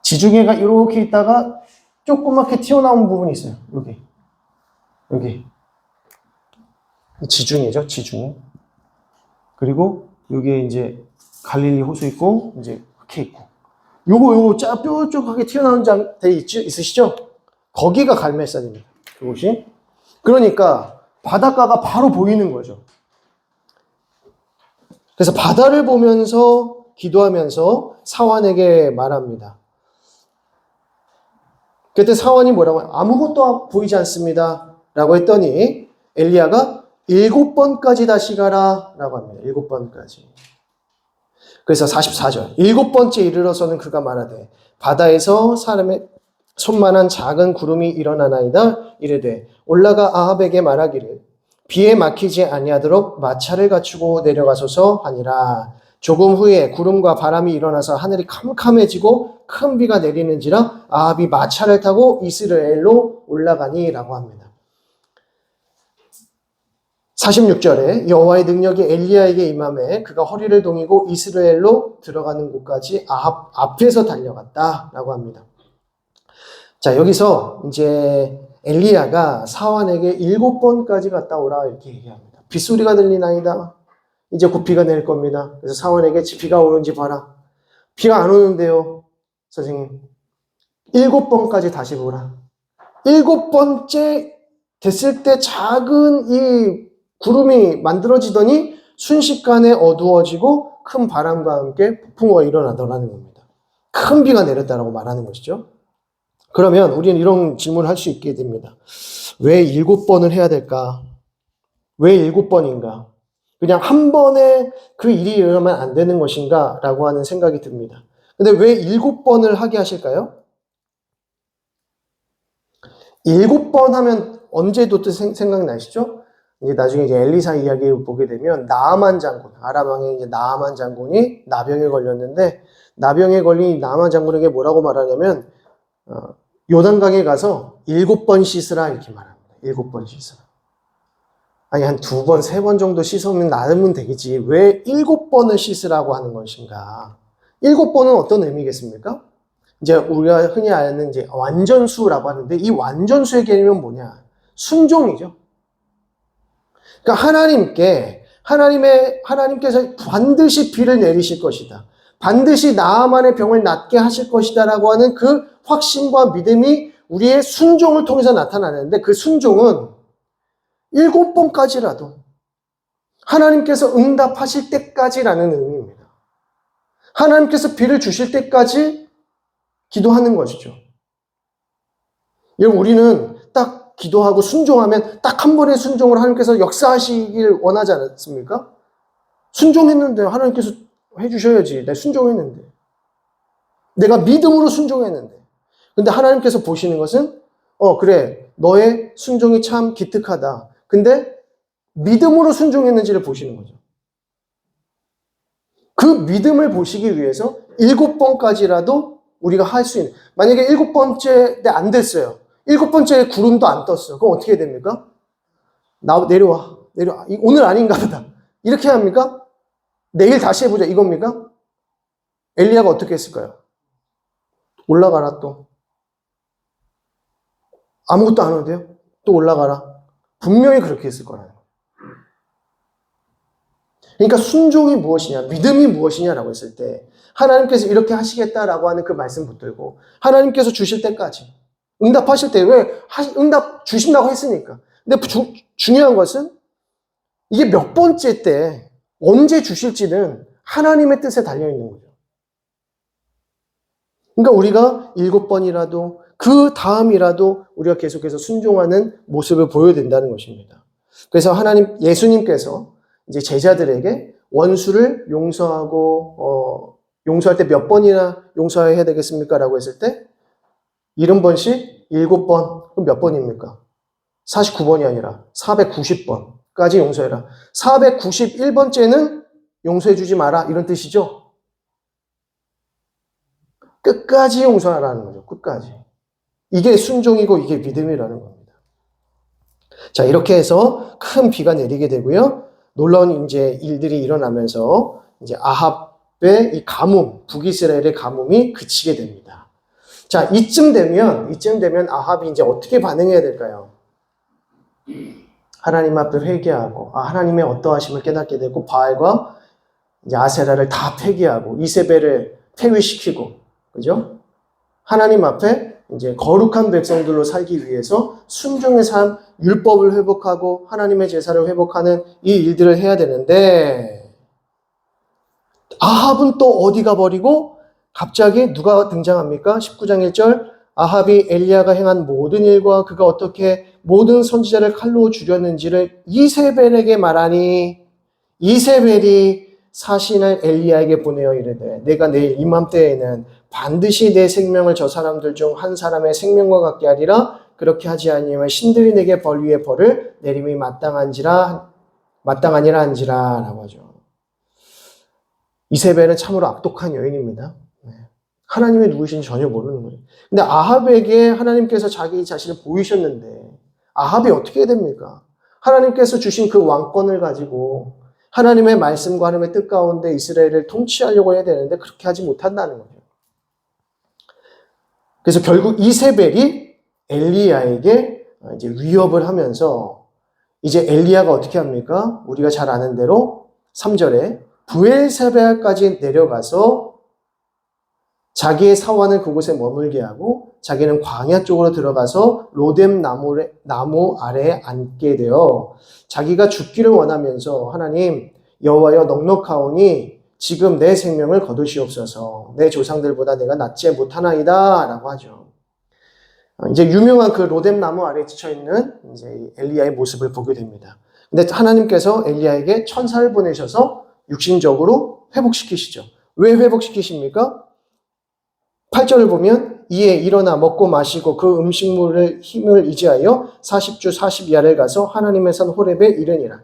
지중해가 이렇게 있다가 조그맣게 튀어나온 부분이 있어요. 여기. 지중해죠, 지중해. 그리고 여기에 이제 갈릴리 호수 있고, 이제 이렇게 있고. 요거 뾰족하게 튀어나온 데 있으시죠? 거기가 갈멜산입니다. 그곳이. 그러니까 바닷가가 바로 보이는 거죠. 그래서 바다를 보면서 기도하면서 사환에게 말합니다. 그때 사환이 뭐라고 해요? 아무것도 보이지 않습니다. 라고 했더니 엘리야가 7번까지 다시 가라 라고 합니다. 7번까지. 그래서 44절 7번째 이르러서는 그가 말하되 바다에서 사람의 손만한 작은 구름이 일어나나이다. 이르되 올라가 아합에게 말하기를 비에 막히지 아니하도록 마차를 갖추고 내려가소서 하니라. 조금 후에 구름과 바람이 일어나서 하늘이 캄캄해지고 큰 비가 내리는지라 아합이 마차를 타고 이스라엘로 올라가니라고 합니다. 46절에 여호와의 능력이 엘리야에게 임함에 그가 허리를 동이고 이스라엘로 들어가는 곳까지 아합 앞에서 달려갔다라고 합니다. 자, 여기서 이제 엘리야가 사환에게 7번까지 갔다 오라 이렇게 얘기합니다. 빗소리가 들리나이다. 이제 곧 비가 내릴 겁니다. 그래서 사환에게 비가 오는지 봐라. 비가 안 오는데요, 선생님. 7번까지 다시 보라. 7번째 됐을 때 작은 이 구름이 만들어지더니 순식간에 어두워지고 큰 바람과 함께 폭풍우가 일어나더라는 겁니다. 큰 비가 내렸다라고 말하는 것이죠. 그러면 우리는 이런 질문을 할 수 있게 됩니다. 왜 7번을 해야 될까? 왜 7번인가? 그냥 한 번에 그 일이 일어나면 안 되는 것인가? 라고 하는 생각이 듭니다. 근데 왜 7번을 하게 하실까요? 7번 하면 언제도 또 생각나시죠? 이제 나중에 이제 엘리사 이야기를 보게 되면 나아만 장군, 아람 왕의 이제 나아만 장군이 나병에 걸렸는데 나병에 걸린 나아만 장군에게 뭐라고 말하냐면 요단강에 가서 7번 씻으라 이렇게 말합니다. 7번 씻으라. 아니 한 2번, 3번 정도 씻으면 나으면 되겠지. 왜 7번을 씻으라고 하는 것인가? 7번은 어떤 의미겠습니까? 이제 우리가 흔히 아는 이제 완전수라고 하는데 이 완전수의 개념은 뭐냐? 순종이죠. 그러니까 하나님께서 반드시 비를 내리실 것이다. 반드시 나아만의 병을 낫게 하실 것이다라고 하는 그 확신과 믿음이 우리의 순종을 통해서 나타나는데 그 순종은 7번까지라도 하나님께서 응답하실 때까지라는 의미입니다. 하나님께서 비를 주실 때까지 기도하는 것이죠. 여러분 우리는 딱 기도하고 순종하면 딱 한 번의 순종을 하나님께서 역사하시길 원하지 않습니까? 순종했는데 하나님께서 해주셔야지. 내가 순종했는데. 내가 믿음으로 순종했는데. 근데 하나님께서 보시는 것은 그래 너의 순종이 참 기특하다. 근데 믿음으로 순종했는지를 보시는 거죠. 그 믿음을 보시기 위해서 7번까지라도 우리가 할 수 있는 만약에 7번째 때 안 됐어요. 7번째 구름도 안 떴어요. 그럼 어떻게 됩니까? 내려와. 오늘 아닌가 보다. 이렇게 합니까? 내일 다시 해보자 이겁니까? 엘리야가 어떻게 했을까요? 올라가라 또. 아무것도 안 오는데요? 또 올라가라. 분명히 그렇게 했을 거라는 거예요. 그러니까 순종이 무엇이냐, 믿음이 무엇이냐라고 했을 때 하나님께서 이렇게 하시겠다라고 하는 그 말씀 붙들고 하나님께서 주실 때까지 응답하실 때 왜 응답 주신다고 했으니까. 근데 중요한 것은 이게 몇 번째 때 언제 주실지는 하나님의 뜻에 달려있는 거죠. 그러니까 우리가 7번이라도 그 다음이라도 우리가 계속해서 순종하는 모습을 보여야 된다는 것입니다. 그래서 예수님께서 이제 제자들에게 원수를 용서할 때 몇 번이나 용서해야 되겠습니까? 라고 했을 때 70번씩 7번, 그럼 몇 번입니까? 49번이 아니라 490번까지 용서해라. 491번째는 용서해주지 마라. 이런 뜻이죠. 끝까지 용서하라는 거죠. 끝까지. 이게 순종이고 이게 믿음이라는 겁니다. 자, 이렇게 해서 큰 비가 내리게 되고요. 놀라운 이제 일들이 일어나면서 이제 아합의 이 가뭄, 북이스라엘의 가뭄이 그치게 됩니다. 자, 이쯤 되면 아합이 이제 어떻게 반응해야 될까요? 하나님 앞에 회개하고, 하나님의 어떠하심을 깨닫게 되고, 바알과 이제 아세라를 다 폐기하고, 이세벨을 폐위시키고, 그죠? 하나님 앞에 이제 거룩한 백성들로 살기 위해서 순종의 삶, 율법을 회복하고 하나님의 제사를 회복하는 이 일들을 해야 되는데 아합은 또 어디 가버리고 갑자기 누가 등장합니까? 19장 1절 아합이 엘리야가 행한 모든 일과 그가 어떻게 모든 선지자를 칼로 죽였는지를 이세벨에게 말하니 이세벨이 사신을 엘리야에게 보내어 이르되 내가 내일 이맘때에는 반드시 내 생명을 저 사람들 중 한 사람의 생명과 같게 하리라. 그렇게 하지 아니하면 신들이 내게 벌 위에 벌을 내림이 마땅하니라 한지라 라고 하죠. 이세벨은 참으로 악독한 여인입니다. 하나님이 누구신지 전혀 모르는 거예요. 근데 아합에게 하나님께서 자기 자신을 보이셨는데 아합이 어떻게 됩니까? 하나님께서 주신 그 왕권을 가지고 하나님의 말씀과 하나님의 뜻 가운데 이스라엘을 통치하려고 해야 되는데 그렇게 하지 못한다는 거예요. 그래서 결국 이세벨이 엘리야에게 이제 위협을 하면서 이제 엘리야가 어떻게 합니까? 우리가 잘 아는 대로 3절에 브엘세바까지 내려가서 자기의 사환을 그곳에 머물게 하고 자기는 광야 쪽으로 들어가서 로뎀 나무 아래에 앉게 되어 자기가 죽기를 원하면서 하나님 여호와여 넉넉하오니 지금 내 생명을 거두시옵소서. 내 조상들보다 내가 낫지 못하나이다 라고 하죠. 이제 유명한 그 로뎀 나무 아래에 지쳐있는 이제 엘리야의 모습을 보게 됩니다. 근데 하나님께서 엘리야에게 천사를 보내셔서 육신적으로 회복시키시죠. 왜 회복시키십니까? 8절을 보면 이에 일어나 먹고 마시고 그 음식물을 힘을 의지하여 40주 40야를 가서 하나님의 산 호렙에 이르니라.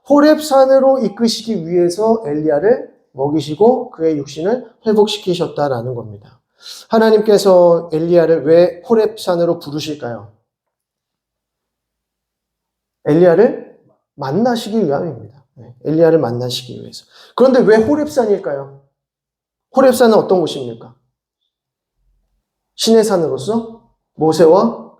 호렙산으로 이끄시기 위해서 엘리야를 먹이시고 그의 육신을 회복시키셨다라는 겁니다. 하나님께서 엘리야를 왜 호렙산으로 부르실까요? 엘리야를 만나시기 위함입니다. 엘리야를 만나시기 위해서. 그런데 왜 호렙산일까요? 호렙산은 어떤 곳입니까? 신의 산으로서 모세와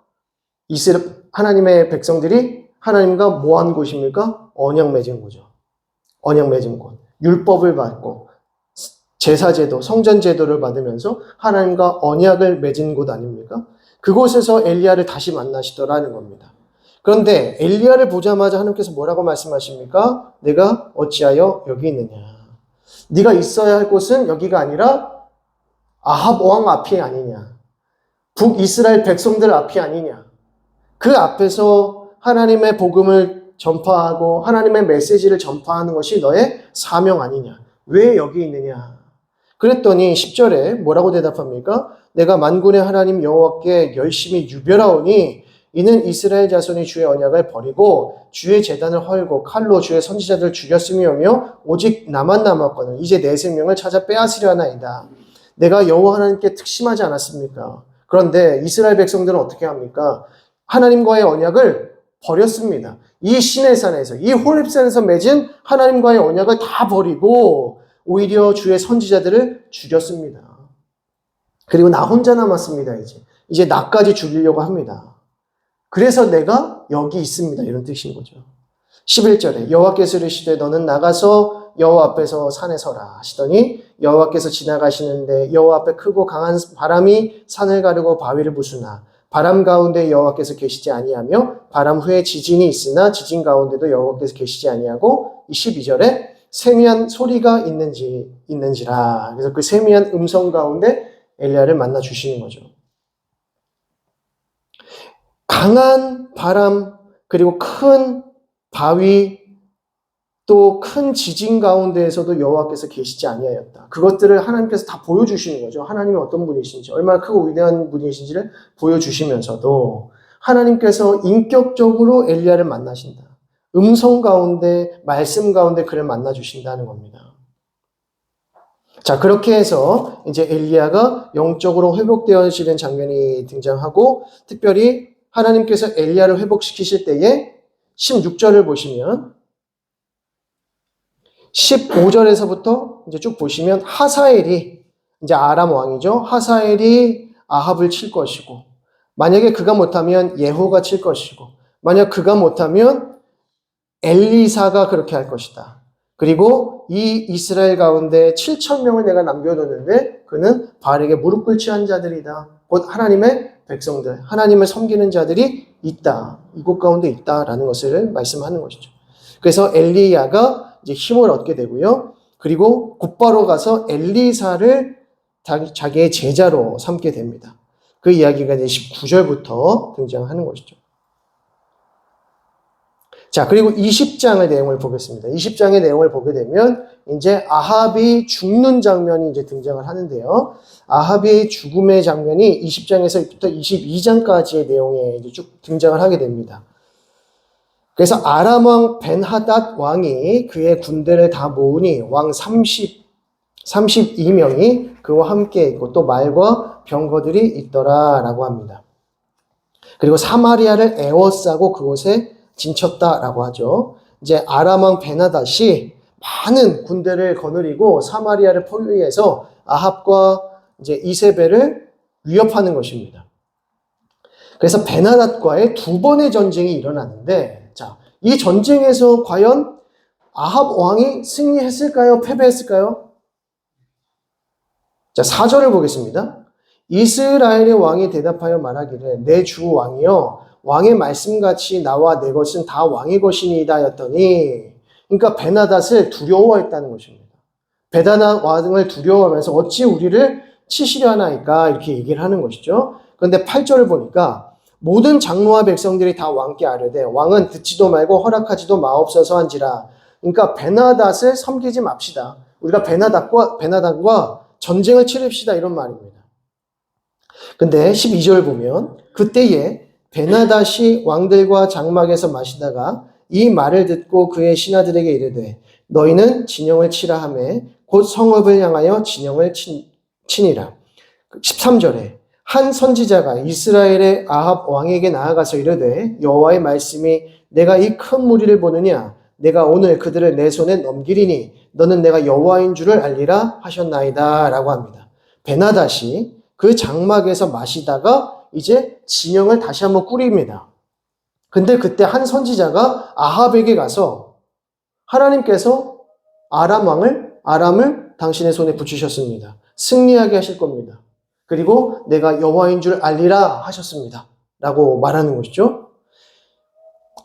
하나님의 백성들이 하나님과 뭐 한 곳입니까? 언약 맺은 곳이죠. 언약 맺은 곳. 율법을 받고 제사제도, 성전제도를 받으면서 하나님과 언약을 맺은 곳 아닙니까? 그곳에서 엘리야를 다시 만나시더라는 겁니다. 그런데 엘리야를 보자마자 하나님께서 뭐라고 말씀하십니까? 내가 어찌하여 여기 있느냐. 네가 있어야 할 곳은 여기가 아니라 아합 왕 앞이 아니냐. 북이스라엘 백성들 앞이 아니냐. 그 앞에서 하나님의 복음을 전파하고 하나님의 메시지를 전파하는 것이 너의 사명 아니냐. 왜 여기 있느냐. 그랬더니 10절에 뭐라고 대답합니까? 내가 만군의 하나님 여호와께 열심히 유별하오니 이는 이스라엘 자손이 주의 언약을 버리고 주의 제단을 헐고 칼로 주의 선지자들을 죽였음이오며 오직 나만 남았거늘 이제 내 생명을 찾아 빼앗으려 하나이다. 내가 여호와 하나님께 특심하지 않았습니까? 그런데 이스라엘 백성들은 어떻게 합니까? 하나님과의 언약을 버렸습니다. 이 시내산에서, 이 호렙산에서 맺은 하나님과의 언약을 다 버리고 오히려 주의 선지자들을 죽였습니다. 그리고 나 혼자 남았습니다. 이제 나까지 죽이려고 합니다. 그래서 내가 여기 있습니다. 이런 뜻인 거죠. 11절에 여호와께서 이르시되 너는 나가서 여호와 앞에서 산에 서라 하시더니 여호와께서 지나가시는데 여호와 앞에 크고 강한 바람이 산을 가르고 바위를 부수나 바람 가운데 여호와께서 계시지 아니하며 바람 후에 지진이 있으나 지진 가운데도 여호와께서 계시지 아니하고 12절에 세미한 소리가 있는지라. 그래서 그 세미한 음성 가운데 엘리야를 만나 주시는 거죠. 강한 바람 그리고 큰 바위 또 큰 지진 가운데에서도 여호와께서 계시지 아니하였다. 그것들을 하나님께서 다 보여주시는 거죠. 하나님이 어떤 분이신지 얼마나 크고 위대한 분이신지를 보여주시면서도 하나님께서 인격적으로 엘리야를 만나신다. 음성 가운데 말씀 가운데 그를 만나 주신다는 겁니다. 자, 그렇게 해서 이제 엘리야가 영적으로 회복되어지는 장면이 등장하고 특별히 하나님께서 엘리야를 회복시키실 때에 16절을 보시면 15절에서부터 이제 쭉 보시면 하사엘이 이제 아람 왕이죠. 하사엘이 아합을 칠 것이고 만약에 그가 못하면 예후가 칠 것이고 만약 그가 못하면 엘리사가 그렇게 할 것이다. 그리고 이 이스라엘 가운데 7,000명을 내가 남겨뒀는데 그는 바알에게 무릎 꿇지 한 자들이다. 곧 하나님의 백성들, 하나님을 섬기는 자들이 있다. 이곳 가운데 있다라는 것을 말씀하는 것이죠. 그래서 엘리야가 이제 힘을 얻게 되고요. 그리고 곧바로 가서 엘리사를 자기의 제자로 삼게 됩니다. 그 이야기가 이제 19절부터 등장하는 것이죠. 자, 그리고 20장의 내용을 보겠습니다. 20장의 내용을 보게 되면 이제 아합이 죽는 장면이 이제 등장을 하는데요. 아합의 죽음의 장면이 20장에서부터 22장까지의 내용에 이제 쭉 등장을 하게 됩니다. 그래서 아람 왕 벤하닷 왕이 그의 군대를 다 모으니 왕 32명이 그와 함께 있고 또 말과 병거들이 있더라라고 합니다. 그리고 사마리아를 에워싸고 그곳에 진쳤다라고 하죠. 이제 아람 왕 벤하닷이 많은 군대를 거느리고 사마리아를 포위해서 아합과 이제 이세벨을 위협하는 것입니다. 그래서 벤하닷과의 두 번의 전쟁이 일어나는데 자, 이 전쟁에서 과연 아합 왕이 승리했을까요? 패배했을까요? 자, 4절을 보겠습니다. 이스라엘의 왕이 대답하여 말하기를 내 주 왕이여 왕의 말씀같이 나와 내 것은 다 왕의 것이니이다 였더니 그러니까 벤하닷을 두려워했다는 것입니다. 벤하닷 왕을 두려워하면서 어찌 우리를 치시려 하나이까 이렇게 얘기를 하는 것이죠. 그런데 8절을 보니까 모든 장로와 백성들이 다 왕께 아뢰되 왕은 듣지도 말고 허락하지도 마옵소서 한지라. 그러니까 벤하닷을 섬기지 맙시다. 우리가 벤하닷과 전쟁을 치릅시다 이런 말입니다. 근데 12절 보면 그때에 벤하닷이 왕들과 장막에서 마시다가 이 말을 듣고 그의 신하들에게 이르되 너희는 진영을 치라 하매 곧 성읍을 향하여 진영을 치니라. 13절에 한 선지자가 이스라엘의 아합 왕에게 나아가서 이르되 여호와의 말씀이 내가 이 큰 무리를 보느냐 내가 오늘 그들을 내 손에 넘기리니 너는 내가 여호와인 줄을 알리라 하셨나이다 라고 합니다. 벤하닷이 그 장막에서 마시다가 이제 진영을 다시 한번 꾸립니다. 근데 그때 한 선지자가 아합에게 가서 하나님께서 아람을 당신의 손에 붙이셨습니다. 승리하게 하실 겁니다. 그리고 내가 여호와인 줄 알리라 하셨습니다. 라고 말하는 것이죠.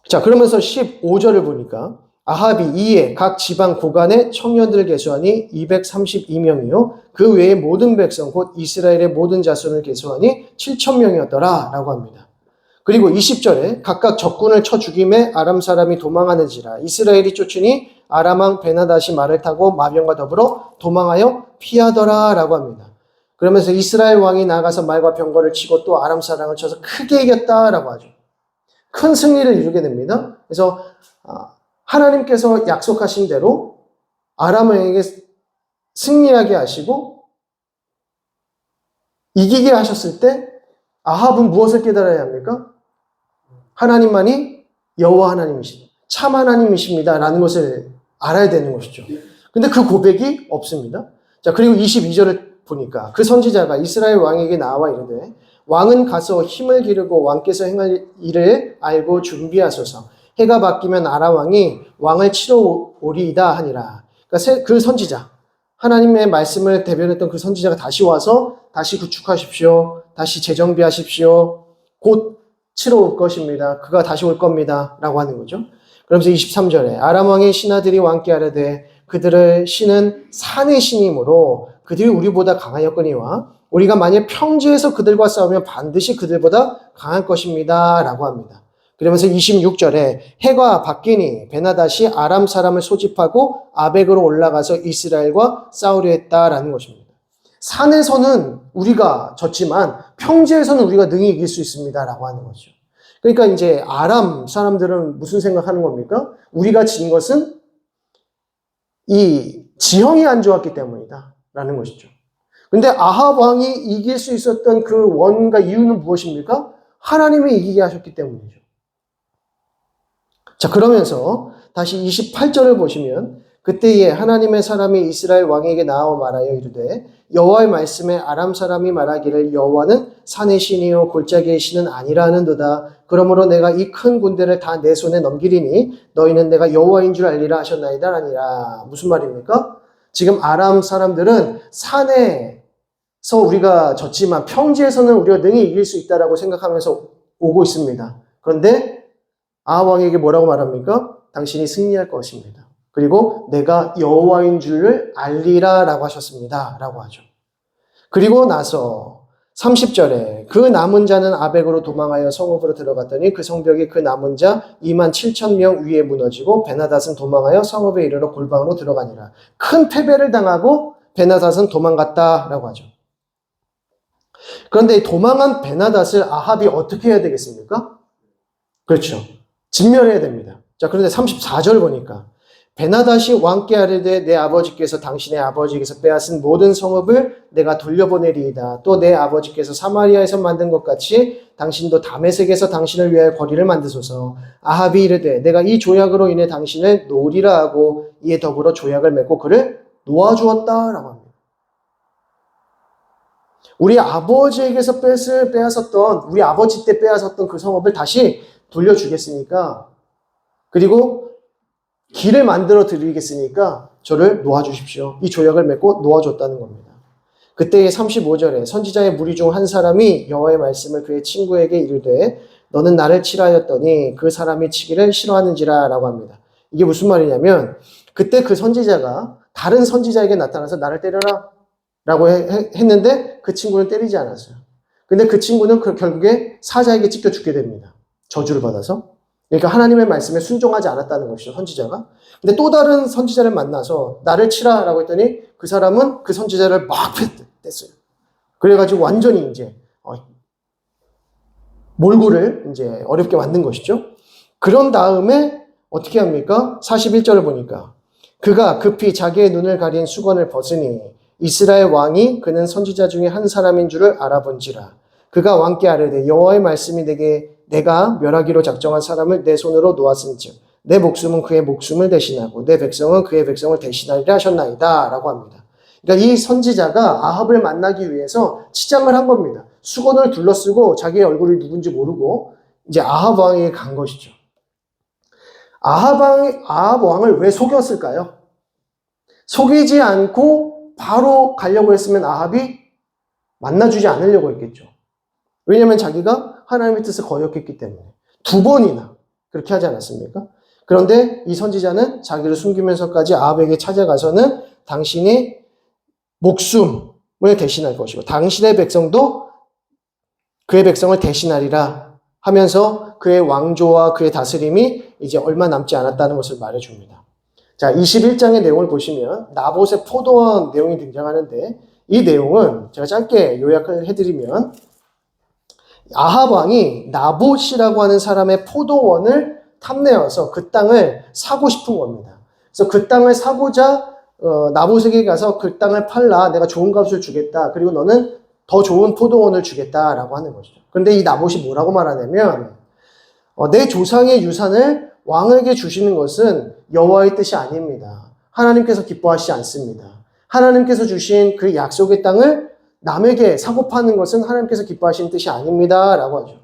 자, 그러면서 15절을 보니까 아합이 이에 각 지방 고관의 청년들을 계수하니 232명이요. 그 외의 모든 백성 곧 이스라엘의 모든 자손을 계수하니 7,000명이었더라 라고 합니다. 그리고 20절에 각각 적군을 쳐 죽임에 아람 사람이 도망하는지라 이스라엘이 쫓으니 아람 왕 벤하닷이 말을 타고 마병과 더불어 도망하여 피하더라 라고 합니다. 그러면서 이스라엘 왕이 나가서 말과 병거를 치고 또 아람 사람을 쳐서 크게 이겼다라고 하죠. 큰 승리를 이루게 됩니다. 그래서 하나님께서 약속하신 대로 아람 왕에게 승리하게 하시고 이기게 하셨을 때 아합은 무엇을 깨달아야 합니까? 하나님만이 여호와 하나님이십니다. 참 하나님이십니다라는 것을 알아야 되는 것이죠. 근데 그 고백이 없습니다. 자, 그리고 22절을 보니까 그 선지자가 이스라엘 왕에게 나와 이르되 왕은 가서 힘을 기르고 왕께서 행할 일을 알고 준비하소서. 해가 바뀌면 아람 왕이 왕을 치러 오리이다 하니라. 그러니까 그 선지자, 하나님의 말씀을 대변했던 그 선지자가 다시 와서 다시 구축하십시오. 다시 재정비하십시오. 곧 치러 올 것입니다. 그가 다시 올 겁니다. 라고 하는 거죠. 그러면서 23절에 아람 왕의 신하들이 왕께 아뢰되 그들의 신은 산의 신이므로 그들이 우리보다 강하였거니와 우리가 만약 평지에서 그들과 싸우면 반드시 그들보다 강할 것입니다. 라고 합니다. 그러면서 26절에 해가 바뀌니 베나닷이 아람 사람을 소집하고 아벡으로 올라가서 이스라엘과 싸우려 했다라는 것입니다. 산에서는 우리가 졌지만 평지에서는 우리가 능히 이길 수 있습니다라고 하는 거죠. 그러니까 이제 아람 사람들은 무슨 생각하는 겁니까? 우리가 진 것은 이 지형이 안 좋았기 때문이다라는 것이죠. 근데 아합 왕이 이길 수 있었던 그 원인과 이유는 무엇입니까? 하나님이 이기게 하셨기 때문이죠. 자, 그러면서 다시 28절을 보시면 그때에 하나님의 사람이 이스라엘 왕에게 나와 말하여 이르되 여호와의 말씀에 아람 사람이 말하기를 여호와는 산의 신이요 골짜기의 신은 아니라 하는도다. 그러므로 내가 이 큰 군대를 다 내 손에 넘기리니 너희는 내가 여호와인 줄 알리라 하셨나이다 아니라. 무슨 말입니까? 지금 아람 사람들은 산에서 우리가 졌지만 평지에서는 우리가 능히 이길 수 있다라고 생각하면서 오고 있습니다. 그런데 아합 왕에게 뭐라고 말합니까? 당신이 승리할 것입니다. 그리고 내가 여호와인 줄을 알리라 라고 하셨습니다. 라고 하죠. 그리고 나서 30절에 그 남은 자는 아벡으로 도망하여 성읍으로 들어갔더니 그 성벽이 그 남은 자 27,000명 위에 무너지고 베나닷은 도망하여 성읍에 이르러 골방으로 들어가니라. 큰 패배를 당하고 베나닷은 도망갔다라고 하죠. 그런데 도망한 베나닷을 아합이 어떻게 해야 되겠습니까? 그렇죠. 진멸해야 됩니다. 자, 그런데 34절 보니까 베나닷이 왕께 아뢰되 내 아버지께서 당신의 아버지께서 빼앗은 모든 성읍을 내가 돌려보내리이다. 또 내 아버지께서 사마리아에서 만든 것 같이 당신도 다메섹에서 당신을 위하여 거리를 만드소서. 아합이 이르되 내가 이 조약으로 인해 당신을 놓으리라 하고 이에 더불어 조약을 맺고 그를 놓아주었다라고 합니다. 우리 아버지에게서 빼앗았던 우리 아버지 때 빼앗았던 그 성읍을 다시 돌려주겠으니까 그리고 길을 만들어 드리겠으니까 저를 놓아주십시오. 이 조약을 맺고 놓아줬다는 겁니다. 그때의 35절에 선지자의 무리 중 한 사람이 여호와의 말씀을 그의 친구에게 이르되 너는 나를 치라하였더니 그 사람이 치기를 싫어하는지라 라고 합니다. 이게 무슨 말이냐면 그때 그 선지자가 다른 선지자에게 나타나서 나를 때려라 라고 했는데 그 친구는 때리지 않았어요. 근데 그 친구는 결국에 사자에게 찢겨 죽게 됩니다. 저주를 받아서. 그러니까 하나님의 말씀에 순종하지 않았다는 것이죠, 선지자가. 근데 또 다른 선지자를 만나서 나를 치라라고 했더니 그 사람은 그 선지자를 막 뺐어요. 그래가지고 완전히 이제 몰골을 이제 어렵게 만든 것이죠. 그런 다음에 어떻게 합니까? 41절을 보니까 그가 급히 자기의 눈을 가린 수건을 벗으니 이스라엘 왕이 그는 선지자 중에 한 사람인 줄을 알아본지라. 그가 왕께 아뢰되 여호와의 말씀이 내가 멸하기로 작정한 사람을 내 손으로 놓았은즉 내 목숨은 그의 목숨을 대신하고 내 백성은 그의 백성을 대신하리라 하셨나이다 라고 합니다. 그러니까 이 선지자가 아합을 만나기 위해서 치장을 한 겁니다. 수건을 둘러쓰고 자기의 얼굴이 누군지 모르고 이제 아합 왕에게 간 것이죠. 아합 왕을 왜 속였을까요? 속이지 않고 바로 가려고 했으면 아합이 만나주지 않으려고 했겠죠. 왜냐하면 자기가 하나님의 뜻을 거역했기 때문에. 2번이나 그렇게 하지 않았습니까? 그런데 이 선지자는 자기를 숨기면서까지 아합에게 찾아가서는 당신의 목숨을 대신할 것이고 당신의 백성도 그의 백성을 대신하리라 하면서 그의 왕조와 그의 다스림이 이제 얼마 남지 않았다는 것을 말해줍니다. 자, 21장의 내용을 보시면 나봇의 포도원 내용이 등장하는데 이 내용은 제가 짧게 요약을 해드리면 아합 왕이 나봇이라고 하는 사람의 포도원을 탐내어서 그 땅을 사고 싶은 겁니다. 그래서 그 땅을 사고자 나봇에게 가서 그 땅을 팔라 내가 좋은 값을 주겠다. 그리고 너는 더 좋은 포도원을 주겠다라고 하는 것이죠. 그런데 이 나봇이 뭐라고 말하냐면 내 조상의 유산을 왕에게 주시는 것은 여호와의 뜻이 아닙니다. 하나님께서 기뻐하시지 않습니다. 하나님께서 주신 그 약속의 땅을 남에게 사고 파는 것은 하나님께서 기뻐하시는 뜻이 아닙니다. 라고 하죠.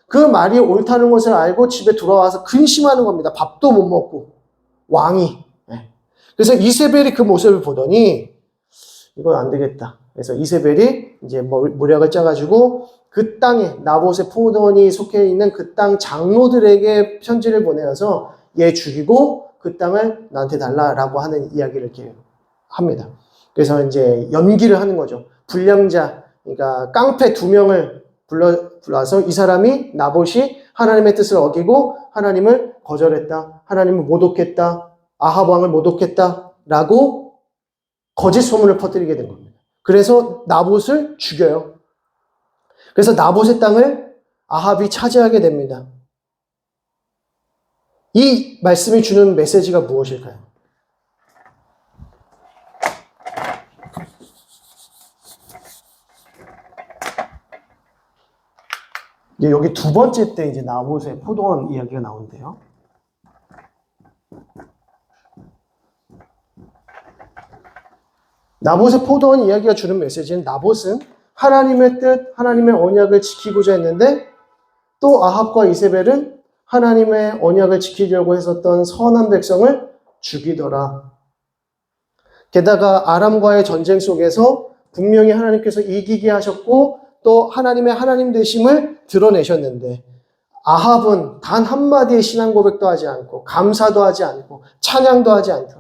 그 말이 옳다는 것을 알고 집에 돌아와서 근심하는 겁니다. 밥도 못 먹고 왕이. 그래서 이세벨이 그 모습을 보더니 이건 안 되겠다. 그래서 이세벨이 이제 모략을 짜가지고 그 땅에 나봇의 포도원이 속해 있는 그 땅 장로들에게 편지를 보내어서 얘 죽이고 그 땅을 나한테 달라라고 하는 이야기를 이렇게 합니다. 그래서 이제 연기를 하는 거죠. 불량자, 그러니까 깡패 2명을 불러서 이 사람이 나봇이 하나님의 뜻을 어기고 하나님을 거절했다. 하나님을 모독했다. 아합 왕을 모독했다라고 거짓 소문을 퍼뜨리게 된 겁니다. 그래서 나봇을 죽여요. 그래서 나봇의 땅을 아합이 차지하게 됩니다. 이 말씀이 주는 메시지가 무엇일까요? 이제 여기 두 번째 때 이제 나봇의 포도원 이야기가 나오는데요. 나봇의 포도원 이야기가 주는 메시지는 나봇은 하나님의 뜻, 하나님의 언약을 지키고자 했는데 또 아합과 이세벨은 하나님의 언약을 지키려고 했었던 선한 백성을 죽이더라. 게다가 아람과의 전쟁 속에서 분명히 하나님께서 이기게 하셨고 또 하나님의 하나님 되심을 드러내셨는데 아합은 단 한마디의 신앙 고백도 하지 않고 감사도 하지 않고 찬양도 하지 않더라.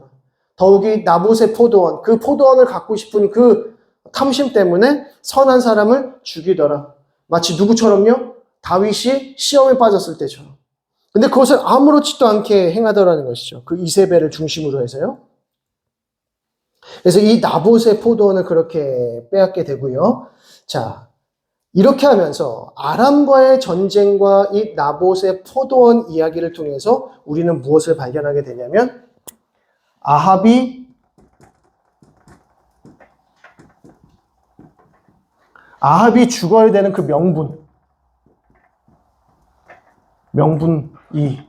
더욱이 나봇의 포도원, 그 포도원을 갖고 싶은 그 탐심 때문에 선한 사람을 죽이더라. 마치 누구처럼요? 다윗이 시험에 빠졌을 때처럼. 근데 그것을 아무렇지도 않게 행하더라는 것이죠. 그 이세벨을 중심으로 해서요. 그래서 이 나봇의 포도원을 그렇게 빼앗게 되고요. 자, 이렇게 하면서 아람과의 전쟁과 이 나봇의 포도원 이야기를 통해서 우리는 무엇을 발견하게 되냐면 아합이 죽어야 되는 그 명분이를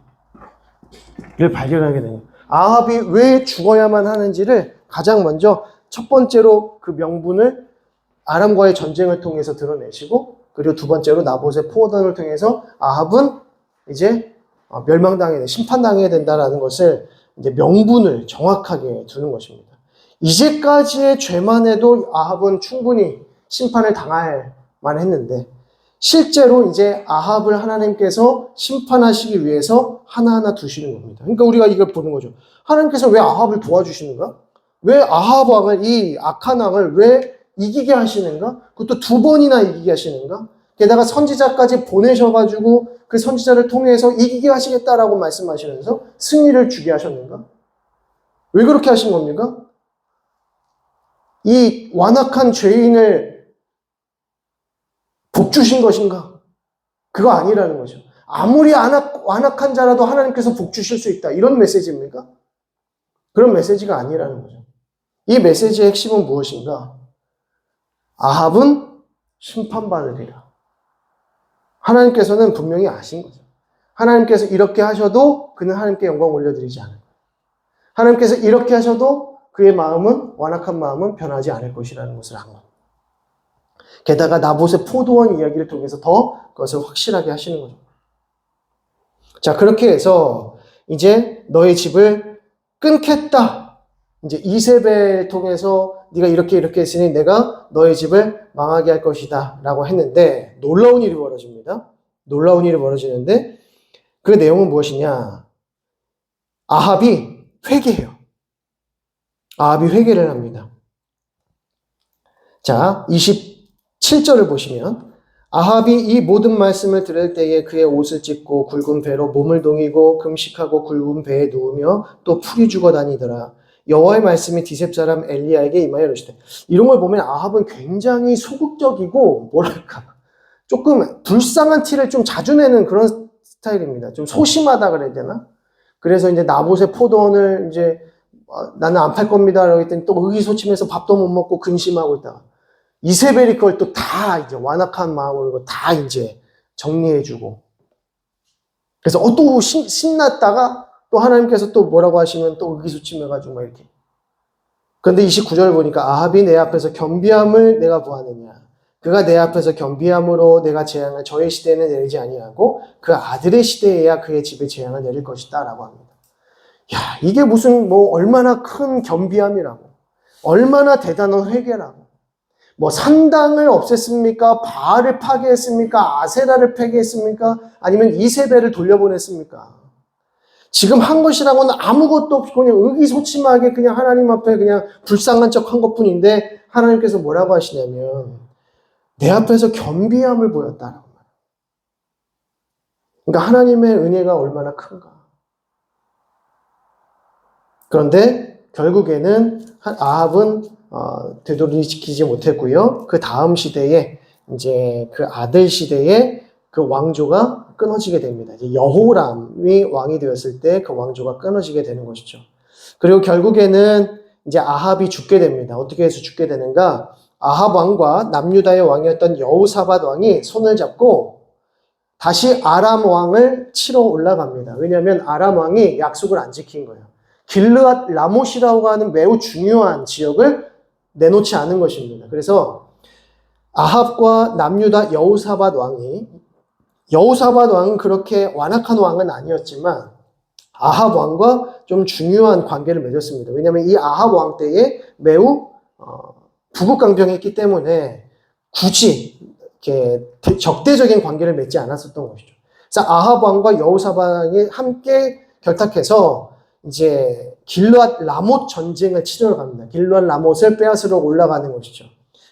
발견하게 됩니다. 아합이 왜 죽어야만 하는지를 가장 먼저 첫 번째로 그 명분을 아람과의 전쟁을 통해서 드러내시고 그리고 두 번째로 나봇의 포도원을 통해서 아합은 이제 멸망당해야 돼, 심판당해야 된다라는 것을 이제 명분을 정확하게 두는 것입니다. 이제까지의 죄만 해도 아합은 충분히 심판을 당할 만했는데 실제로 이제 아합을 하나님께서 심판하시기 위해서 하나하나 두시는 겁니다. 그러니까 우리가 이걸 보는 거죠. 하나님께서 왜 아합을 도와주시는가? 왜 아합 왕을, 이 악한 왕을 왜 이기게 하시는가? 그것도 2번이나 이기게 하시는가? 게다가 선지자까지 보내셔가지고 그 선지자를 통해서 이기게 하시겠다라고 말씀하시면서 승리를 주게 하셨는가? 왜 그렇게 하신 겁니까? 이 완악한 죄인을 복 주신 것인가? 그거 아니라는 거죠. 아무리 완악한 자라도 하나님께서 복 주실 수 있다. 이런 메시지입니까? 그런 메시지가 아니라는 거죠. 이 메시지의 핵심은 무엇인가? 아합은 심판받으리라. 하나님께서는 분명히 아신 거죠. 하나님께서 이렇게 하셔도 그는 하나님께 영광 올려드리지 않을 거예요. 하나님께서 이렇게 하셔도 그의 마음은, 완악한 마음은 변하지 않을 것이라는 것을 안 거예요. 게다가 나봇의 포도원 이야기를 통해서 더 그것을 확실하게 하시는 거죠. 자, 그렇게 해서 이제 너의 집을 끊겠다. 이제 이세벨 통해서 네가 이렇게 했으니 내가 너의 집을 망하게 할 것이다 라고 했는데 놀라운 일이 벌어집니다. 놀라운 일이 벌어지는데 그 내용은 무엇이냐? 아합이 회개해요. 아합이 회개를 합니다. 자, 27절을 보시면 아합이 이 모든 말씀을 들을 때에 그의 옷을 찢고 굵은 배로 몸을 동이고 금식하고 굵은 배에 누우며 또 풀이 죽어 다니더라. 여호와의 말씀이 디셉 사람 엘리야에게 임하여 이르시되. 이런 걸 보면 아합은 굉장히 소극적이고 뭐랄까 조금 불쌍한 티를 좀 자주 내는 그런 스타일입니다. 좀 소심하다 그래야 되나? 그래서 이제 나봇의 포도원을 이제 나는 안 팔 겁니다. 라고 했더니 또 의기소침해서 밥도 못 먹고 근심하고 있다가 이세벨이 그걸 또 다 이제 완악한 마음으로 다 이제 정리해주고. 그래서 또 신났다가 또 하나님께서 또 뭐라고 하시면 또 의기소침해가지고 막 이렇게. 그런데 29절 보니까 아합이 내 앞에서 겸비함을 내가 보았느냐. 그가 내 앞에서 겸비함으로 내가 재앙을 저의 시대에는 내리지 아니하고 그 아들의 시대에야 그의 집에 재앙을 내릴 것이다 라고 합니다. 야, 이게 무슨 뭐 얼마나 큰 겸비함이라고, 얼마나 대단한 회개라고. 뭐 산당을 없앴습니까? 바알을 파괴했습니까? 아세라를 폐기했습니까? 아니면 이세벨을 돌려보냈습니까? 지금 한 것이라고는 아무것도 없이 그냥 의기소침하게 그냥 하나님 앞에 그냥 불쌍한 척 한 것뿐인데, 하나님께서 뭐라고 하시냐면 내 앞에서 겸비함을 보였다라고 말해요. 그러니까 하나님의 은혜가 얼마나 큰가. 그런데 결국에는 아합은 되돌이키지 못했고요. 그 다음 시대에 이제 그 아들 시대에 그 왕조가 끊어지게 됩니다. 이제 여호람이 왕이 되었을 때 그 왕조가 끊어지게 되는 것이죠. 그리고 결국에는 이제 아합이 죽게 됩니다. 어떻게 해서 죽게 되는가? 아합 왕과 남유다의 왕이었던 여호사밧 왕이 손을 잡고 다시 아람 왕을 치러 올라갑니다. 왜냐하면 아람 왕이 약속을 안 지킨 거예요. 길르앗 라못이라고 하는 매우 중요한 지역을 내놓지 않은 것입니다. 그래서 아합과 남유다 여호사밧 왕이, 여호사밧 왕은 그렇게 완악한 왕은 아니었지만 아합 왕과 좀 중요한 관계를 맺었습니다. 왜냐하면 이 아합 왕 때에 매우 부국강병했기 때문에 굳이 이렇게 적대적인 관계를 맺지 않았었던 것이죠. 그래서 아합 왕과 여호사밧 왕이 함께 결탁해서 이제 길르앗 라못 전쟁을 치르러 갑니다. 길르앗 라못을 빼앗으러 올라가는 것이죠.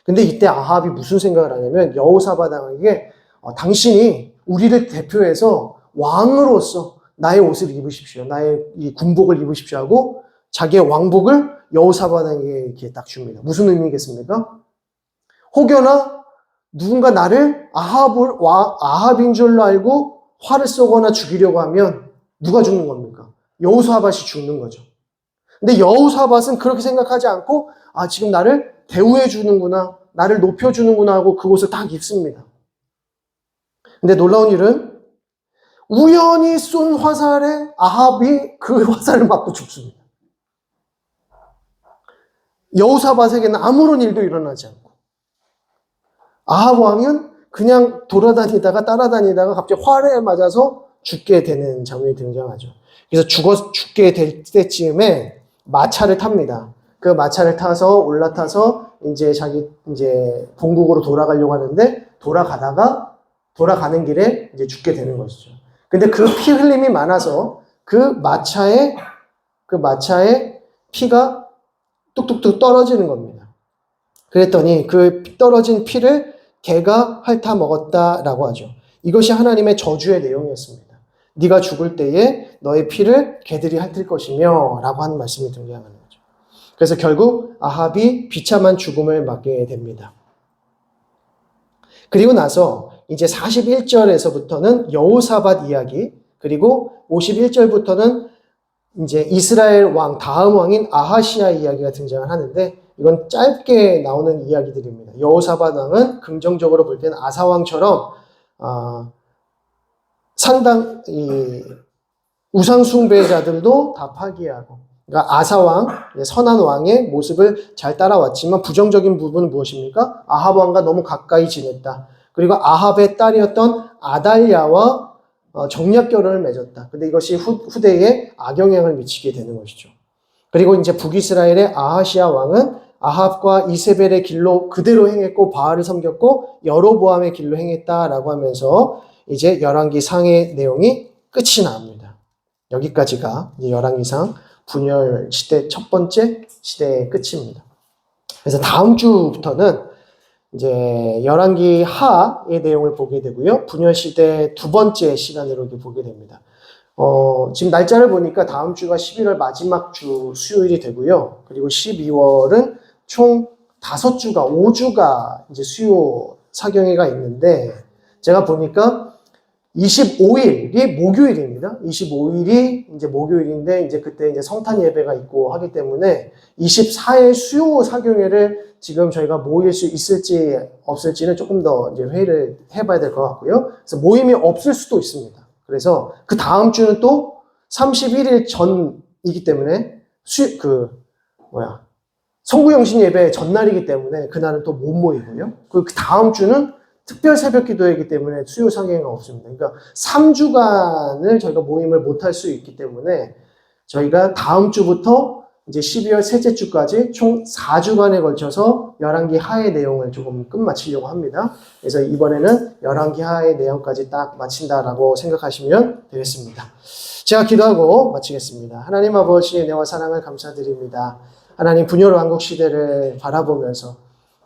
근데 이때 아합이 무슨 생각을 하냐면 여호사밧 왕에게 당신이 우리를 대표해서 왕으로서 나의 옷을 입으십시오. 나의 이 군복을 입으십시오 하고 자기의 왕복을 여호사밧에게 이렇게 딱 줍니다. 무슨 의미겠습니까? 혹여나 누군가 나를 아합인 줄로 알고 화를 쏘거나 죽이려고 하면 누가 죽는 겁니까? 여호사밧이 죽는 거죠. 근데 여호사밧은 그렇게 생각하지 않고 지금 나를 대우해 주는구나, 나를 높여 주는구나 하고 그곳을 딱 입습니다. 근데 놀라운 일은 우연히 쏜 화살에 아합이 그 화살을 맞고 죽습니다. 여호사밧에게는 아무런 일도 일어나지 않고 아합 왕은 그냥 돌아다니다가 따라다니다가 갑자기 활에 맞아서 죽게 되는 장면이 등장하죠. 그래서 죽게 될 때쯤에 마차를 탑니다. 그 마차를 타서 올라타서 이제 본국으로 돌아가려고 하는데 돌아가는 길에 이제 죽게 되는 것이죠. 근데 그 피 흘림이 많아서 그 마차에 피가 뚝뚝뚝 떨어지는 겁니다. 그랬더니 그 떨어진 피를 개가 핥아 먹었다라고 하죠. 이것이 하나님의 저주의 내용이었습니다. 네가 죽을 때에 너의 피를 개들이 핥을 것이며 라고 하는 말씀이 등장하는 거죠. 그래서 결국 아합이 비참한 죽음을 맞게 됩니다. 그리고 나서 이제 41절에서부터는 여호사밧 이야기, 그리고 51절부터는 이제 이스라엘 왕, 다음 왕인 아하시아 이야기가 등장을 하는데 이건 짧게 나오는 이야기들입니다. 여호사밧 왕은 긍정적으로 볼 때는 아사 왕처럼 상당 우상 숭배자들도 다 파괴하고, 그러니까 아사 왕, 선한 왕의 모습을 잘 따라왔지만 부정적인 부분은 무엇입니까? 아합 왕과 너무 가까이 지냈다. 그리고 아합의 딸이었던 아달랴와 정략 결혼을 맺었다. 근데 이것이 후대에 악영향을 미치게 되는 것이죠. 그리고 이제 북이스라엘의 아하시아 왕은 아합과 이세벨의 길로 그대로 행했고 바알을 섬겼고 여로보암의 길로 행했다라고 하면서 이제 열왕기 상의 내용이 끝이 납니다. 여기까지가 이제 열왕기상 분열 시대 첫 번째 시대의 끝입니다. 그래서 다음 주부터는 이제 열왕기 하의 내용을 보게 되고요. 분열 시대 두 번째 시간으로 이렇게 보게 됩니다. 지금 날짜를 보니까 다음 주가 11월 마지막 주 수요일이 되고요. 그리고 12월은 총 5주가 이제 수요 사경회가 있는데 제가 보니까 25일이 목요일입니다. 25일이 이제 목요일인데 이제 그때 이제 성탄 예배가 있고 하기 때문에 24일 수요 사경회를 지금 저희가 모일 수 있을지 없을지는 조금 더 이제 회의를 해봐야 될 것 같고요. 그래서 모임이 없을 수도 있습니다. 그래서 그 다음 주는 또 31일 전이기 때문에 성구영신 예배 전날이기 때문에 그날은 또 못 모이고요. 그 다음 주는 특별 새벽 기도이기 때문에 수요 상경회가 없습니다. 그러니까 3주간을 저희가 모임을 못 할 수 있기 때문에 저희가 다음 주부터 이제 12월 셋째 주까지 총 4주간에 걸쳐서 열왕기 하의 내용을 조금 끝마치려고 합니다. 그래서 이번에는 열왕기 하의 내용까지 딱 마친다라고 생각하시면 되겠습니다. 제가 기도하고 마치겠습니다. 하나님 아버지의 은혜와 사랑을 감사드립니다. 하나님 분열 왕국 시대를 바라보면서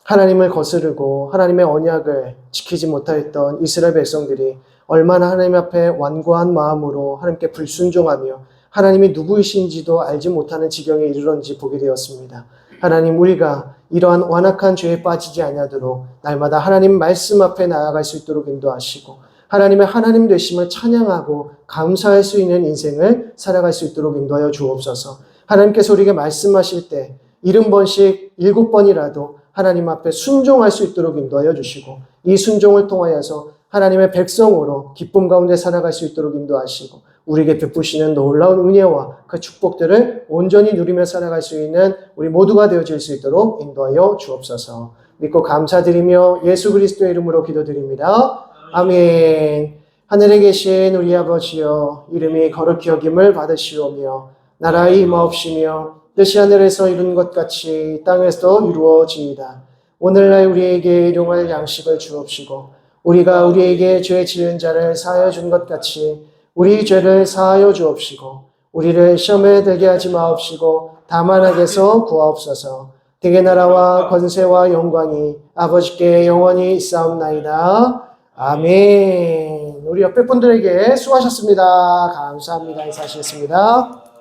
하나님을 거스르고 하나님의 언약을 지키지 못하였던 이스라엘 백성들이 얼마나 하나님 앞에 완고한 마음으로 하나님께 불순종하며 하나님이 누구이신지도 알지 못하는 지경에 이르렀는지 보게 되었습니다. 하나님, 우리가 이러한 완악한 죄에 빠지지 아니하도록 날마다 하나님 말씀 앞에 나아갈 수 있도록 인도하시고 하나님의 하나님 되심을 찬양하고 감사할 수 있는 인생을 살아갈 수 있도록 인도하여 주옵소서. 하나님께서 우리에게 말씀하실 때 70번씩 7번이라도 하나님 앞에 순종할 수 있도록 인도하여 주시고 이 순종을 통하여서 하나님의 백성으로 기쁨 가운데 살아갈 수 있도록 인도하시고 우리에게 베푸시는 놀라운 은혜와 그 축복들을 온전히 누리며 살아갈 수 있는 우리 모두가 되어질 수 있도록 인도하여 주옵소서. 믿고 감사드리며 예수 그리스도의 이름으로 기도드립니다. 아멘. 하늘에 계신 우리 아버지여, 이름이 거룩히 여김을 받으시오며 나라의 임하옵시며 뜻이 하늘에서 이룬 것 같이 땅에서도 이루어지이다. 오늘날 우리에게 일용할 양식을 주옵시고 우리가 우리에게 죄 지은 자를 사하여 준 것 같이 우리 죄를 사하여 주옵시고 우리를 시험에 들게 하지 마옵시고 다만 악에서 구하옵소서. 대개 나라와 권세와 영광이 아버지께 영원히 있사옵나이다. 아멘. 우리 옆에 분들에게 수고하셨습니다. 감사합니다. 인사하시겠습니다.